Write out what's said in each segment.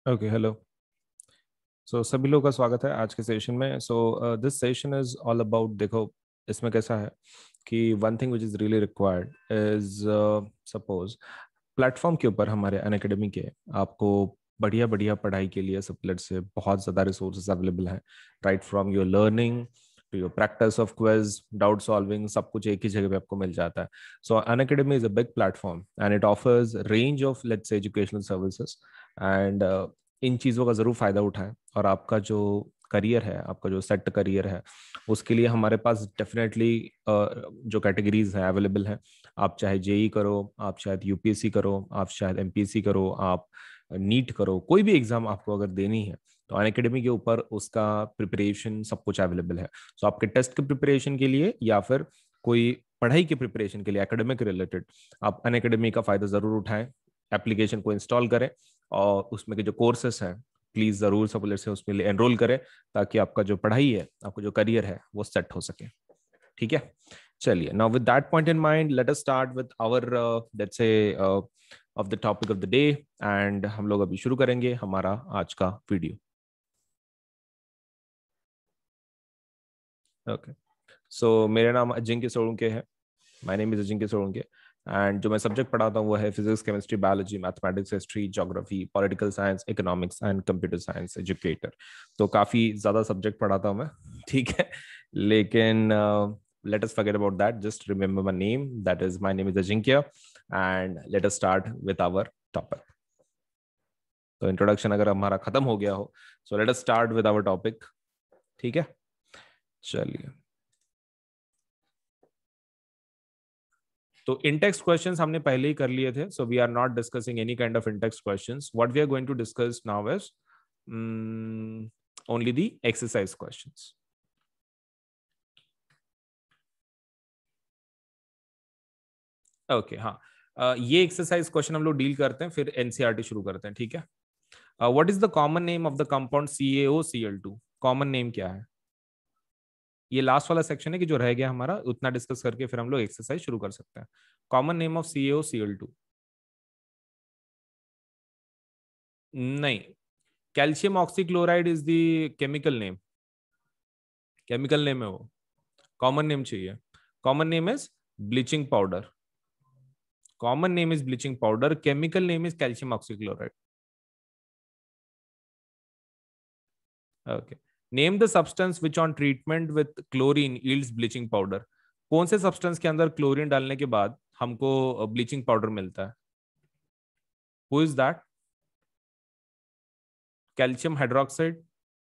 Okay hello. सो सभी लोगों का स्वागत है आज के सेशन में। So this session is all about, देखो इसमें कैसा है कि one thing which is really required is, suppose platform के ऊपर हमारे अनअकैडमी के आपको बढ़िया बढ़िया पढ़ाई के लिए सबलेट से बहुत ज़्यादा रिसोर्सेज अवेलेबल हैं। Right from your learning to your practice of quiz, doubt solving, सब कुछ एक ही जगह पे आपको मिल जाता है। सो Unacademy is a big platform and it offers range of let's say educational services and in चीज़ों का ज़रूर फ़ायदा उठाएं और आपका जो करियर है, आपका जो सेट करियर है, उसके लिए हमारे पास डेफिनेटली जो कैटेगरीज हैं अवेलेबल हैं। आप चाहे जेई करो, आप शायद यूपीएससी करो, आप शायद एमपीएससी करो, आप नीट करो, कोई भी एग्जाम आपको अगर देनी है तो अनअकैडमी के ऊपर उसका प्रिपरेशन सब कुछ अवेलेबल है। सो आपके टेस्ट के प्रिपरेशन के लिए या फिर कोई पढ़ाई की प्रिपरेशन के लिए एकेडमिक रिलेटेड आप अनअकैडमी का फ़ायदा ज़रूर उठाएं। एप्लीकेशन को इंस्टॉल करें और उसमें के जो कोर्सेस हैं प्लीज जरूर सब से उसमें एनरोल करें ताकि आपका जो पढ़ाई है, आपका जो करियर है वो सेट हो सके। ठीक है, चलिए now with that point in mind let us start with our let's say of the topic of the day. And हम लोग अभी शुरू करेंगे हमारा आज का वीडियो। ओके, सो मेरा नाम अजिंक्य सोलंके है। My name is Ajinkya Solanke and जो मैं सब्जेक्ट पढ़ाता हूँ वो है physics, chemistry, biology, mathematics, history, geography, political science, economics and computer science educator. तो काफ़ी ज़्यादा सब्जेक्ट पढ़ाता हूँ मैं। ठीक है, लेकिन let us forget about that. Just remember my name. That is, my name is Ajinkya, and let us start with our topic. तो इंट्रोडक्शन अगर हमारा खत्म हो गया हो, so let us start with our topic. ठीक है, चलिए। तो इंटेक्स्ट क्वेश्चंस हमने पहले ही कर लिए थे, so we are not discussing any kind of intext questions. What we are going to discuss now is only the exercise questions. Okay, हाँ, ये एक्सरसाइज क्वेश्चन हम लोग डील करते हैं, फिर एनसीईआरटी शुरू करते हैं। ठीक है, what is the common name of the compound CaOCl2? Common name क्या है? ये लास्ट वाला सेक्शन है कि जो रह गया हमारा उतना डिस्कस करके फिर हम लोग एक्सरसाइज शुरू कर सकते हैं। Common name of CaOCl2? नहीं, calcium oxychloride is the chemical name. Chemical name है वो, कॉमन नेम चाहिए। Common name is bleaching powder. Common name is bleaching powder, chemical name is calcium oxychloride. Okay, name the substance which on treatment with chlorine yields bleaching powder. कौन से substance के अंदर chlorine डालने के बाद हमको bleaching powder मिलता है? Who is that? Calcium hydroxide,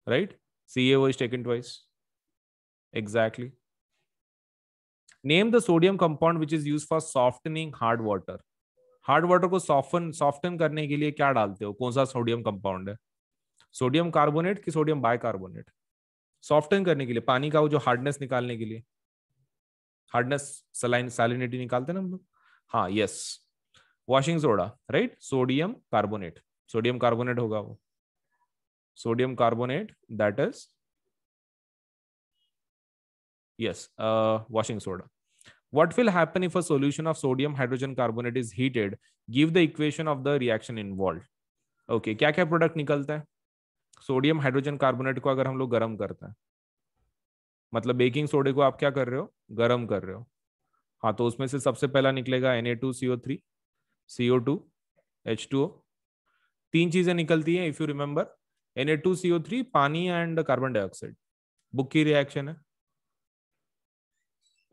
right? CaO is taken twice. Exactly. Name the sodium compound which is used for softening hard water. Hard water को सॉफ्टन करने के लिए क्या डालते हो? कौन सा सोडियम कंपाउंड है? सोडियम कार्बोनेट कि सोडियम बाइकार्बोनेट? सॉफ्टन करने के लिए, पानी का वो जो हार्डनेस निकालने के लिए, हार्डनेस सैलिनिटी निकालते हैं ना हम लोग। हाँ, yes, washing soda, right? Sodium carbonate, sodium carbonate होगा वो, sodium carbonate, that is yes, washing soda. What will happen if a solution of sodium hydrogen carbonate is heated? Give the equation of the reaction involved. Okay, क्या क्या product निकलता है sodium hydrogen carbonate को अगर हम लोग गर्म करते हैं? मतलब बेकिंग सोडे को आप क्या कर रहे हो? गर्म कर रहे हो। हाँ, तो उसमें से सबसे पहला निकलेगा Na2CO3, CO2, H2O। तीन चीजें निकलती हैं इफ यू रिमेंबर, Na2CO3, पानी एंड कार्बन डाइऑक्साइड। बुक की रिएक्शन है।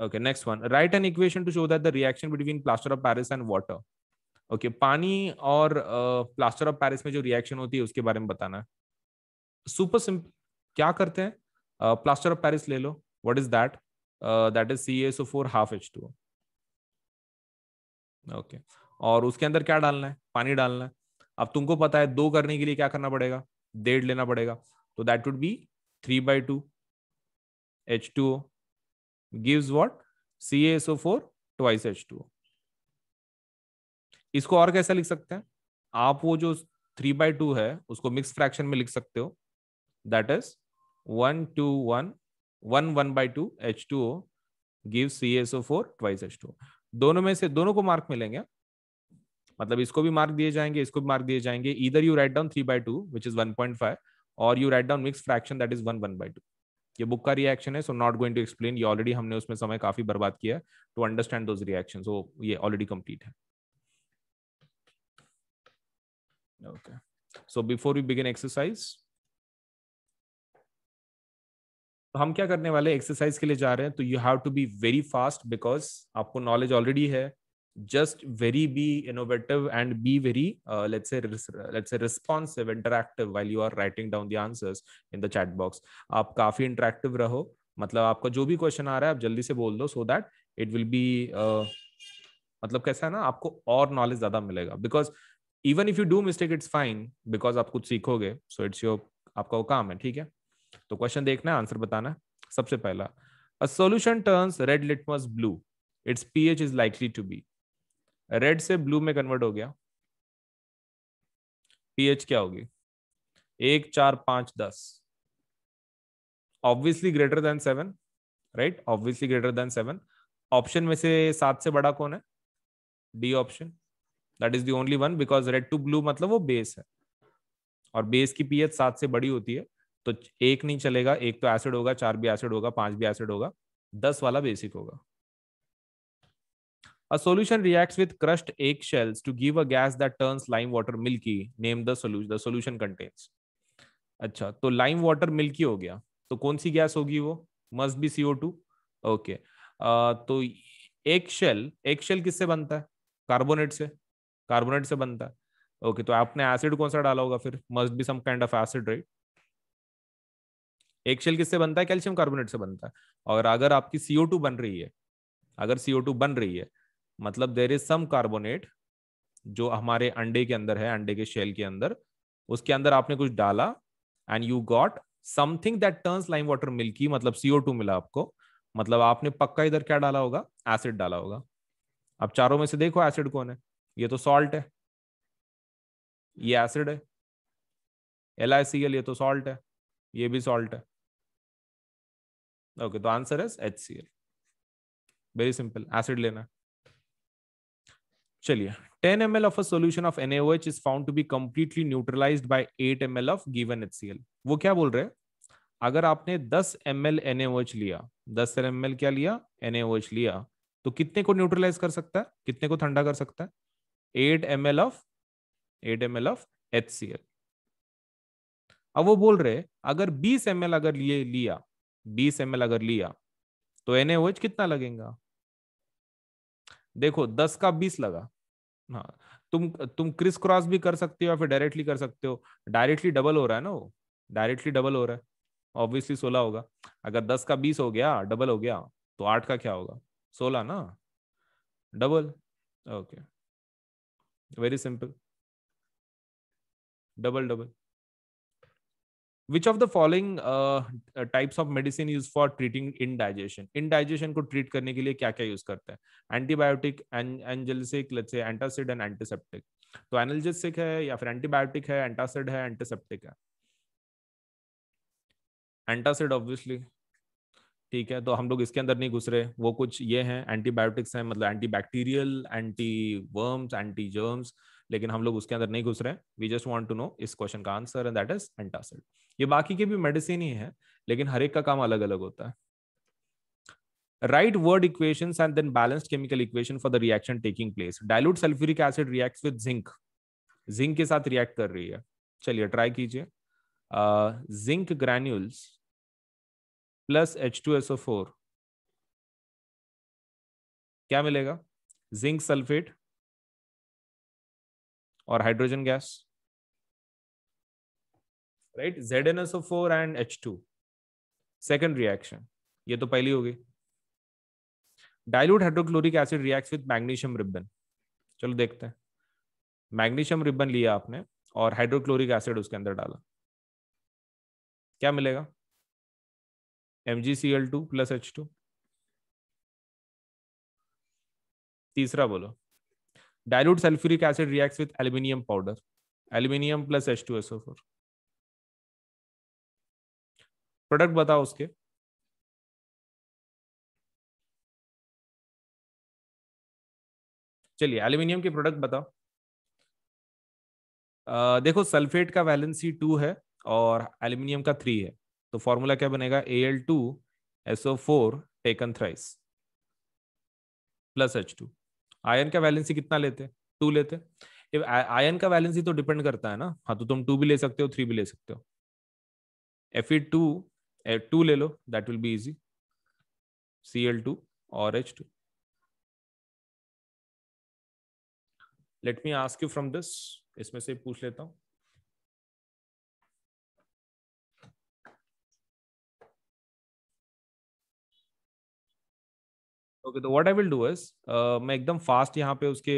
Okay, next one. Write an equation to show that the reaction between plaster of Paris and water. Okay, पानी और प्लास्टर ऑफ पेरिस में जो रिएक्शन होती है उसके बारे में बताना है। सुपर सिंपल, क्या करते हैं? प्लास्टर ऑफ पेरिस ले लो, what is that? That is CaSO4 half H2O। Okay, और उसके अंदर क्या डालना है? पानी डालना है। अब तुमको पता है दो करने के लिए क्या करना पड़ेगा? 1.5 लेना पड़ेगा, तो that would be 3/2 H2O gives what? CaSO4 twice H2O। इसको और कैसा लिख सकते हैं? आप वो जो 3/2 है उसको मिक्स फ्रैक्शन में लिख सकते हो, that is 1:1, 1:1/2 H2O gives CaSO4 twice H2O। दोनों में से दोनों को मार्क मिलेंगे। मतलब इसको भी मार्क दिए जाएंगे, इसको भी मार्क दिए जाएंगे. Either you write down 3/2 which is 1.5 और you write down mix fraction that is 1/2. ये बुक का रिएक्शन है, so not going to explain. ये ऑलरेडी हमने उसमें समय काफी बर्बाद किया to understand those reaction, so ये ऑलरेडी कंप्लीट है. Okay, so before we begin exercise, तो हम क्या करने वाले एक्सरसाइज के लिए जा रहे हैं. तो you have to be very fast because आपको नॉलेज ऑलरेडी है. Just very be innovative and be very let's say responsive, interactive while you are writing down the answers in the chat box. आप काफी interactive रहो, मतलब आपका जो भी question आ रहा है आप जल्दी से बोल दो, so that it will be मतलब कैसा है ना, आपको और नॉलेज ज्यादा मिलेगा. Because even if you do mistake it's fine, because आप कुछ सीखोगे, सो इट्स योर, आपका वो काम है. ठीक है, तो क्वेश्चन देखना है, आंसर बताना है. सबसे पहला, a solution turns red litmus blue, its pH is likely to be. Red से ब्लू में कन्वर्ट हो गया, पीएच क्या होगी? 1, 4, 5, 10. Obviously greater than 7, right? Obviously greater than 7. Option में से 7 से बड़ा कौन है? D option. That is the only one, because red to blue मतलब वो बेस है, और बेस की पीएच 7 से बड़ी होती है. तो एक नहीं चलेगा, एक तो एसिड होगा, 4 भी एसिड होगा, 5 भी एसिड होगा, 10 वाला बेसिक होगा. A solution reacts with crushed eggshells to give a gas that turns lime water milky. Name the solution. The solution contains. अच्छा, तो लाइम वाटर मिल्की हो गया, तो कौन सी गैस होगी वो? Must be CO2. ओके, तो एक शेल किससे बनता है? कार्बोनेट से. कार्बोनेट से बनता है. ओके, तो आपने एसिड कौन सा डाला होगा फिर? Must be some kind of acid, right? एक शेल किससे बनता है? कैल्शियम कार्बोनेट से बनता है. और अगर आपकी CO2 बन रही है, अगर CO2 बन रही है, मतलब देर इज सम कार्बोनेट जो हमारे अंडे के अंदर है, अंडे के शेल के अंदर, उसके अंदर आपने कुछ डाला and you got something that turns lime water milky, मतलब CO2 मिला आपको. मतलब आपने पक्का इधर क्या डाला होगा? एसिड डाला होगा. अब चारों में से देखो एसिड कौन है? ये तो सॉल्ट है, ये एसिड है. LiCl, ये तो सॉल्ट है, ये भी सॉल्ट है. ओके, तो answer is HCl. Very simple, acid लेना. चलिए, 10 ml of a solution of NaOH is found to be completely neutralized by 8 ml of given HCl. वो क्या बोल रहे हैं? अगर आपने 10 ml NaOH लिया, 10 ml क्या लिया? NaOH लिया, तो कितने को न्यूट्रलाइज कर सकता है? कितने को ठंडा कर सकता है? 8 ml of 8 ml of HCl. अब वो बोल रहे अगर 20 ml अगर लिया 20 ml अगर लिया, तो NaOH कितना लगेगा? देखो 10 का 20 लगा. हाँ, तुम क्रिस क्रॉस भी कर सकते हो या फिर डायरेक्टली कर सकते हो. डायरेक्टली डबल हो रहा है ना वो, डायरेक्टली डबल हो रहा है. ऑब्वियसली 16 होगा. अगर 10 का 20 हो गया, डबल हो गया, तो 8 का क्या होगा? 16 ना, double. Okay, very simple, double double. Which of the following types of medicine use for treating indigestion? Indigestion को ट्रीट करने के लिए क्या क्या यूज करते हैं? Antibiotic, analgesic, let's say antacid and antiseptic. तो एनाल्जेसिक है या फिर एंटीबायोटिक है, एंटासिड है, एंटीसेप्टिक है? Antacid obviously. ठीक है, तो हम लोग इसके अंदर नहीं घुस रहे. वो कुछ ये हैं, एंटीबायोटिक्स हैं, मतलब anti bacterial, anti worms, anti germs, लेकिन हम लोग उसके अंदर नहीं घुस रहे. We just want to know इस क्वेश्चन का answer, and that is antacid. ये बाकी के भी मेडिसिन ही है, लेकिन हर एक का काम अलग अलग होता है. Write word equations and then balanced chemical equation for the reaction taking place. Dilute sulfuric acid reacts with zinc. Zinc के साथ रिएक्ट कर रही है. चलिए ट्राई कीजिए. जिंक ग्रैन्यूल्स प्लस H2SO4, क्या मिलेगा? जिंक सल्फेट और hydrogen gas, right? ZnSO4 and H2. Second reaction, ये तो पहली होगी. Dilute hydrochloric acid reacts with magnesium ribbon. चलो देखते हैं. मैग्नीशियम रिबन लिया आपने और हाइड्रोक्लोरिक एसिड उसके अंदर डाला, क्या मिलेगा? MgCl2 plus H2. तीसरा बोलो. Dilute sulphuric acid reacts with aluminium powder, aluminium plus H2SO4. Product बताओ उसके. चलिए एल्यूमिनियम के प्रोडक्ट बताओ. देखो सल्फेट का वैलेंसी 2 है और एल्यूमिनियम का 3 है, तो फॉर्मूला क्या बनेगा, Al2SO4 taken thrice plus H2। Ion का वैलेंसी कितना लेते, 2 लेते। आयन का वैलेंसी तो डिपेंड करता है ना, हाँ तो तुम 2 भी ले सकते हो 3 भी ले सकते हो। Fe2 2 ले लो, that will be easy, Cl2 और H2। Let me ask you from this, इसमें से पूछ लेता हूं। ओके, तो what I will do is, मैं एकदम फास्ट यहाँ पे उसके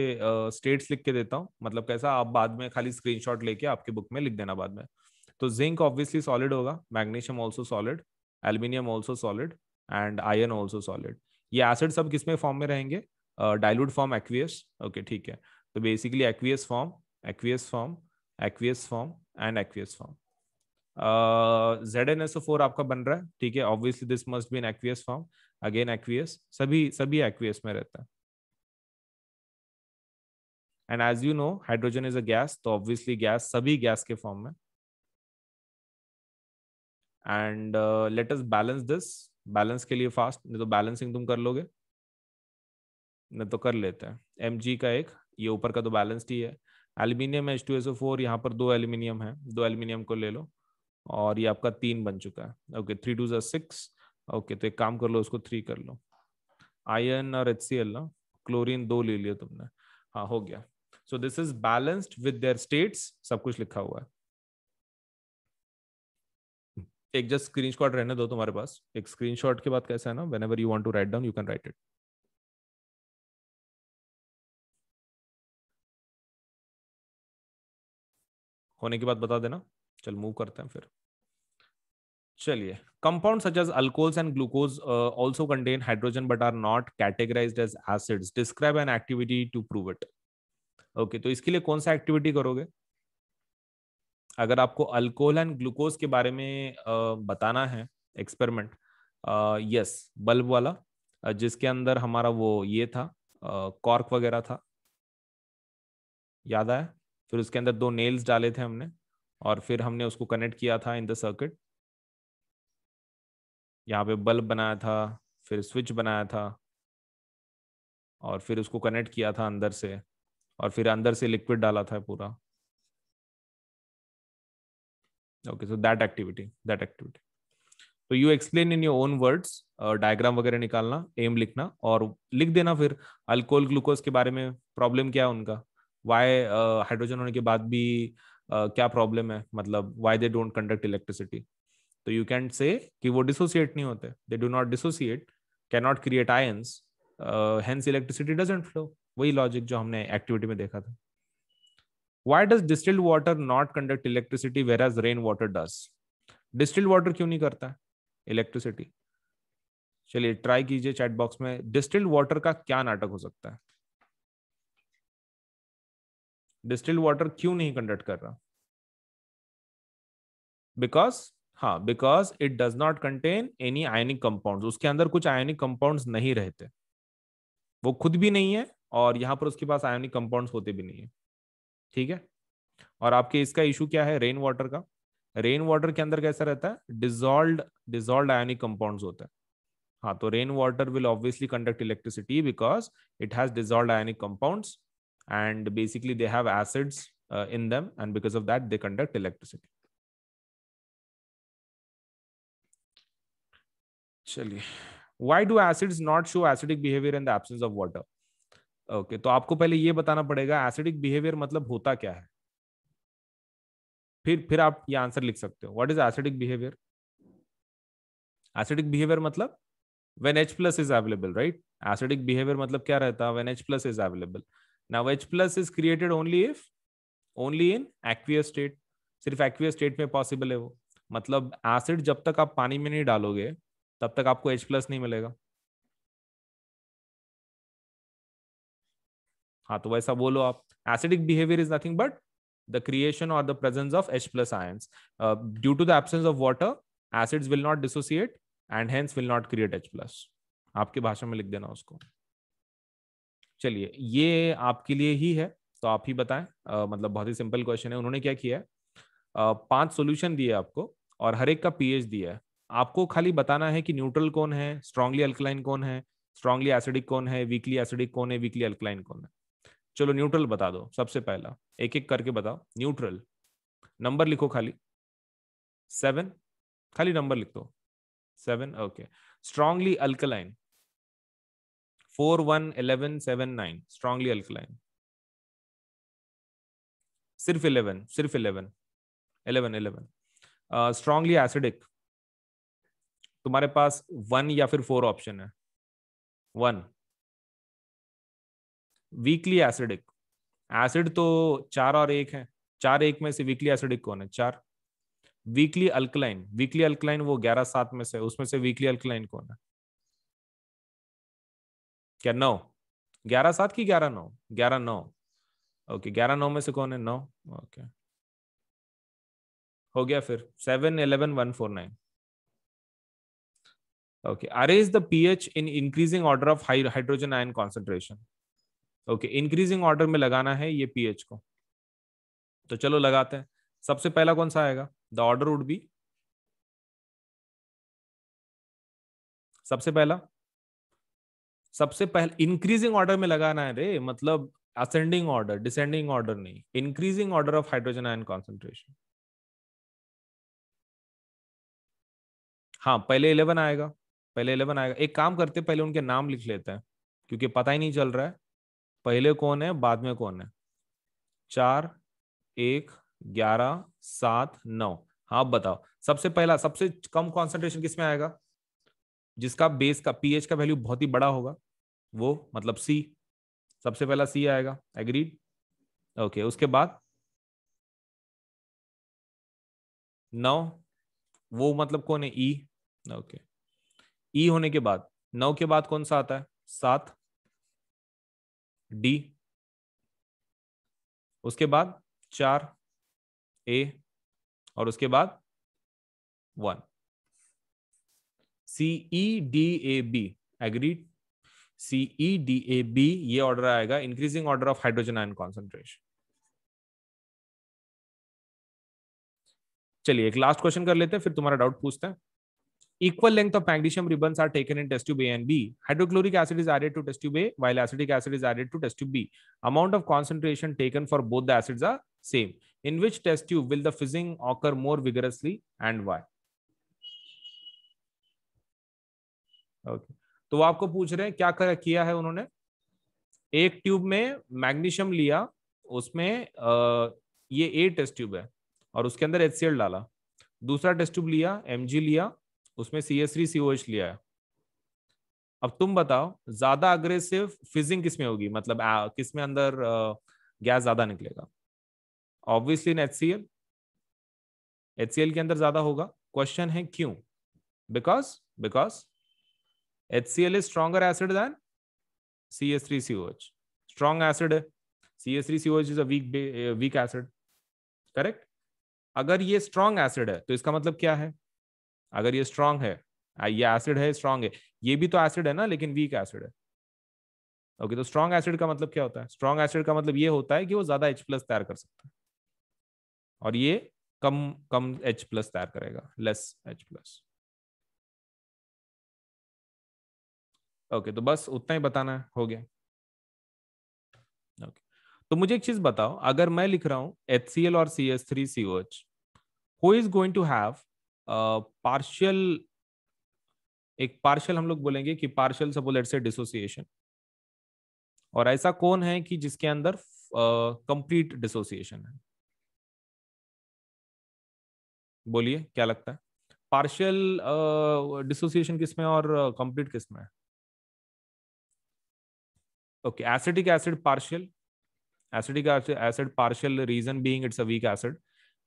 स्टेट्स लिख के देता हूँ, मतलब कैसा, आप बाद में खाली स्क्रीनशॉट लेके आपके बुक में लिख देना बाद में। तो जिंक ऑब्वियसली सॉलिड होगा, magnesium also solid, aluminium also solid and iron also solid. ये एसिड सब किसमें फॉर्म में रहेंगे, डाइल्यूट फॉर्म एक्वियस। ओके ठीक है, तो basically aqueous form, aqueous form, aqueous form and aqueous form. ZnSO4 आपका बन रहा है, ठीक है, obviously this must be in aqueous form, again aqueous, सभी सभी एक्वियस में रहता है। And as you know hydrogen is a gas, तो ऑब्वियसली गैस, सभी गैस के फॉर्म में। And let us balance this, balance के लिए फास्ट, नहीं तो बैलेंसिंग तुम कर लोगे, नहीं तो कर लेते हैं। Mg का एक, ये ऊपर का तो बैलेंस्ड ही है। एल्यूमिनियम H2SO4, यहाँ पर 2 एल्यूमिनियम है, 2 एल्यूमिनियम को ले लो, और ये आपका 3 बन चुका है। ओके 3 2 6। ओके तो एक काम कर लो, उसको 3 कर लो। आयन और HCl ना, क्लोरीन 2 ले लिया तुमने, हाँ हो गया। सो this is balanced with their states, सब कुछ लिखा हुआ है। एक जस्ट स्क्रीनशॉट रहने दो तुम्हारे पास, एक स्क्रीनशॉट के बाद कैसा है ना, whenever you want to write down you can write it. होने के बाद बता देना। चल मूव करते हैं फिर। चलिए, compounds such as alcohols and glucose also contain hydrogen but are not categorized as acids. Describe an activity to prove it. Okay तो इसके लिए कौन सा एक्टिविटी करोगे, अगर आपको अल्कोहल एंड ग्लूकोज के बारे में बताना है एक्सपेरिमेंट, यस बल्ब वाला, जिसके अंदर हमारा वो ये था, कॉर्क वगैरह था, याद आया। फिर उसके अंदर 2 नेल्स डाले थे हमने, और फिर हमने उसको कनेक्ट किया था इन द सर्किट, यहाँ पे बल्ब बनाया था, फिर स्विच बनाया था, और फिर उसको कनेक्ट किया था अंदर से, और फिर अंदर से लिक्विड डाला था पूरा। ओके सो दैट एक्टिविटी तो you explain in your own words, diagram वगैरह निकालना, एम लिखना और लिख देना फिर अल्कोहल ग्लूकोज के बारे में प्रॉब्लम क्या है उनका, वाई हाइड्रोजन होने के बाद भी क्या प्रॉब्लम है, मतलब why they don't conduct electricity. तो यू कैन से कि वो डिसोसिएट नहीं होते, they do not dissociate, can not create ions, hence electricity doesn't flow. वही लॉजिक जो हमने एक्टिविटी में देखा था। Why does distilled water not conduct electricity whereas rain water does? Distilled water क्यों नहीं करता है इलेक्ट्रिसिटी? चलिए ट्राई कीजिए चैट बॉक्स में, डिस्टिल्ड वाटर का क्या नाटक हो सकता है, डिस्टिल्ड वाटर क्यों नहीं कंडक्ट कर रहा? बिकॉज, हाँ because it does not contain any ionic compounds, उसके अंदर कुछ आयनिक कंपाउंड्स नहीं रहते, वो खुद भी नहीं है, और यहाँ पर उसके पास आयनिक कंपाउंड्स होते भी नहीं है, ठीक है। और आपके इसका इशू क्या है रेन वाटर का, रेन वाटर के अंदर कैसा रहता है, डिजॉल्व डिजॉल्व आयनिक कंपाउंड्स होता है। हाँ तो rain water will obviously conduct electricity because it has dissolve ionic compounds and basically they have acids in them, and because of that they conduct electricity. चलिए, why do acids not show acidic behavior in the absence of water? Okay तो आपको पहले ये बताना पड़ेगा acidic behaviour मतलब होता क्या है, फिर आप ये आंसर लिख सकते हो। What is acidic behaviour? Acidic behaviour मतलब when H plus is available, right? Acidic behavior मतलब क्या रहता है, when H plus is available. Now H plus is created only in aqueous state, सिर्फ aqueous state में possible है वो, मतलब एसिड जब तक आप पानी में नहीं डालोगे तब तक आपको H plus नहीं मिलेगा। हाँ तो वैसा बोलो आप, acidic behaviour is nothing but the creation or the presence of H plus ions. Due to the absence of water, acids will not dissociate and hence will not create H plus. आपकी भाषा में लिख देना उसको। चलिए ये आपके लिए ही है, तो आप ही बताएं। मतलब बहुत ही सिंपल क्वेश्चन है। उन्होंने क्या किया है, 5 सॉल्यूशन दिए आपको और हर एक का पीएच दिया है। आपको खाली बताना है कि न्यूट्रल कौन है, स्ट्रांगली अल्कलाइन कौन है, स्ट्रांगली एसिडिक कौन है, वीकली एसिडिक कौन है, वीकली अल्कलाइन कौन है। चलो न्यूट्रल बता दो सबसे पहला, एक एक करके बताओ। न्यूट्रल नंबर लिखो खाली, 7, खाली नंबर लिख दो 7। Okay. Strongly alkaline 4, 1, 11, 7, 9। Strongly alkaline सिर्फ 11, सिर्फ 11, 11, 11। स्ट्रांगली एसिडिक तुम्हारे पास 1 या फिर 4 ऑप्शन है। 1। वीकली एसिडिक, एसिड तो 4 और 1 है, 4 1 में से वीकली एसिडिक कौन है, 4। वीकली अल्कलाइन, वीकली अल्कलाइन वो 11 7 में से, उसमें से वीकली अल्कलाइन कौन है, क्या 9? 11 7 की 11 9? 11 9। ओके, 11 9 में से कौन है, 9। ओके, हो गया फिर 7 11 1 4 9। Okay, arrange the pH in increasing order of hydrogen ion concentration. Okay, increasing order में लगाना है ये पीएच को, तो चलो लगाते हैं। सबसे पहला कौन सा आएगा, द ऑर्डर वुड बी, सबसे पहले इंक्रीजिंग ऑर्डर में लगाना है रे, मतलब असेंडिंग ऑर्डर, डिसेंडिंग ऑर्डर नहीं, increasing order of hydrogen ion concentration. हाँ, पहले 11 आएगा, पहले 11 आएगा। एक काम करते, पहले उनके नाम लिख लेते हैं, क्योंकि पता ही नहीं चल रहा है पहले कौन है बाद में कौन है। 4 1 11 7 9। हाँ, आप बताओ सबसे पहला, सबसे कम कॉन्सेंट्रेशन किसमें आएगा, जिसका बेस का पीएच का वैल्यू बहुत ही बड़ा होगा, वो मतलब सी। सबसे पहला सी आएगा, एग्रीड। ओके, उसके बाद 9, वो मतलब कौन है, ई। ओके, ई होने के बाद 9 के बाद कौन सा आता है, 7, डी। उसके बाद 4, ए। और उसके बाद 1, C E D A B, agreed. C E D A B, ये ऑर्डर आएगा, increasing order of hydrogen ion concentration. चलिए एक लास्ट क्वेश्चन कर लेते हैं, फिर तुम्हारा डाउट पूछते हैं। Equal length of magnesium ribbons are taken in test tube A and B. Hydrochloric acid is added to test tube A, while acetic acid is added to test tube B. Amount of concentration taken for both the acids are same. In which test tube will the fizzing occur more vigorously and why? Okay. तो वो आपको पूछ रहे हैं क्या किया है उन्होंने। एक ट्यूब में मैग्नीशियम लिया, उसमें ये ए टेस्ट ट्यूब है और उसके अंदर HCl डाला। दूसरा टेस्ट ट्यूब लिया, Mg लिया, उसमें CH3COH लिया है। अब तुम बताओ ज्यादा अग्रेसिव फिजिंग किसमें होगी, मतलब किसमें अंदर गैस ज्यादा निकलेगा। ऑब्वियसली इन HCl, HCl के अंदर ज्यादा होगा। क्वेश्चन है क्यों, because HCl is stronger acid than CH3COH। Strong acid है, CH3COH is a weak acid, correct. अगर ये स्ट्रॉन्ग एसिड है तो इसका मतलब क्या है, अगर ये स्ट्रॉन्ग है, ये एसिड है, स्ट्रॉन्ग है, ये भी तो एसिड है ना, लेकिन वीक एसिड है। ओके, तो स्ट्रॉन्ग एसिड का मतलब क्या होता है, स्ट्रॉन्ग एसिड का मतलब ये होता है कि वो ज्यादा H+ तैयार कर सकता है, और ये कम कम H+ तैयार करेगा, लेस H+। ओके, तो बस उतना ही बताना है, हो गया। ओके, तो मुझे एक चीज बताओ, अगर मैं लिख रहा हूं HCl और CH3COH, who is going to have partial, एक पार्शियल हम लोग बोलेंगे कि partial suppose let's say dissociation, और ऐसा कौन है कि जिसके अंदर कंप्लीट डिसोसिएशन है, बोलिए क्या लगता है। पार्शियल डिसोसिएशन किसमें और कंप्लीट किसमें है। Okay, acetic acid partial, acidic acid partial, reason being it's a weak acid.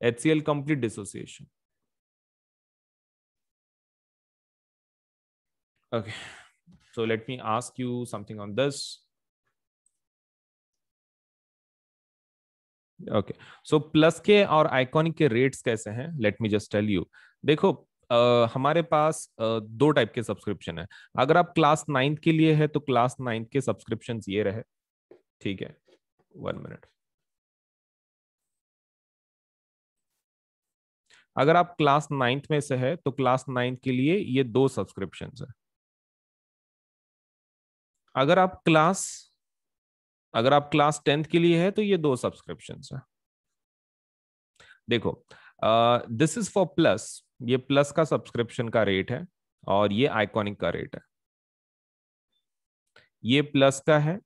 HCl complete dissociation. Okay, so let me ask you something on this. Okay, so Plus के और Iconic के rates कैसे हैं, let me just tell you. देखो हमारे पास दो type के subscription है। अगर आप क्लास 9th के लिए है तो क्लास 9th के सब्सक्रिप्शन ये रहे, ठीक है, 1 मिनट। अगर आप क्लास 9th में से है तो क्लास 9th के लिए ये 2 सब्सक्रिप्शन है। अगर आप क्लास अगर आप क्लास 10th के लिए है तो ये 2 सब्सक्रिप्शन है। देखो, दिस इज फॉर प्लस, ये प्लस का सब्सक्रिप्शन का रेट है और ये आइकॉनिक का रेट है। ये प्लस का है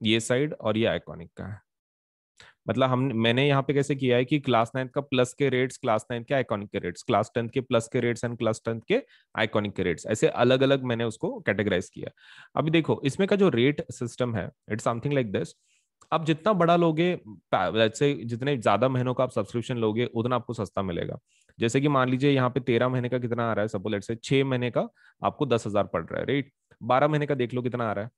ये साइड, और ये आइकॉनिक का है। मतलब हम मैंने यहाँ पे कैसे किया है कि क्लास 9th का प्लस के रेट्स, क्लास 9th के आइकॉनिक के रेट्स, क्लास 10th के प्लस के रेट्स एंड क्लास 10th के आइकॉनिक के रेट्स, ऐसे अलग अलग मैंने उसको कैटेगराइज किया। अभी देखो इसमें का जो रेट सिस्टम है, इट्स समथिंग लाइक दिस। आप जितना बड़ा लोगे, से जितने ज्यादा महीनों का आप सब्सक्रिप्शन लोगे उतना आपको सस्ता मिलेगा। जैसे कि मान लीजिए यहाँ पे 13 महीने का कितना आ रहा है, सपोज लेट से 6 महीने का आपको 10,000 पड़ रहा है, राइट। 12 महीने का देख लो कितना आ रहा है,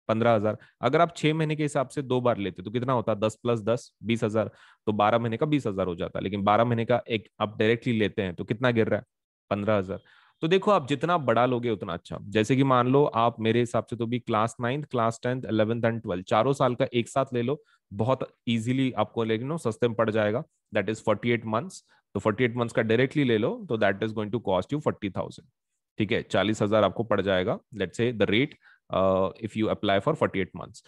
15,000। अगर आप 6 महीने के हिसाब से 2 बार लेते तो कितना होता, 10 + 10 20,000। तो 12 महीने का 20,000 हो जाता, लेकिन 12 महीने का एक आप डायरेक्टली लेते हैं तो कितना गिर रहा है, 15,000। तो देखो आप जितना बड़ा लोगे उतना अच्छा। जैसे कि मान लो आप मेरे हिसाब से तो भी class 9th, class 10th, 11th and 12th चारों साल का एक साथ ले लो, बहुत इजीली आपको लेकिन नो सस्ते में पड़ जाएगा। That is 48 months. तो 48 मंथ्स का डायरेक्टली ले लो तो that is going to cost you 40,000। ठीक है, 40,000 आपको पड़ जाएगा, let's say the rate, if you apply for 48 months.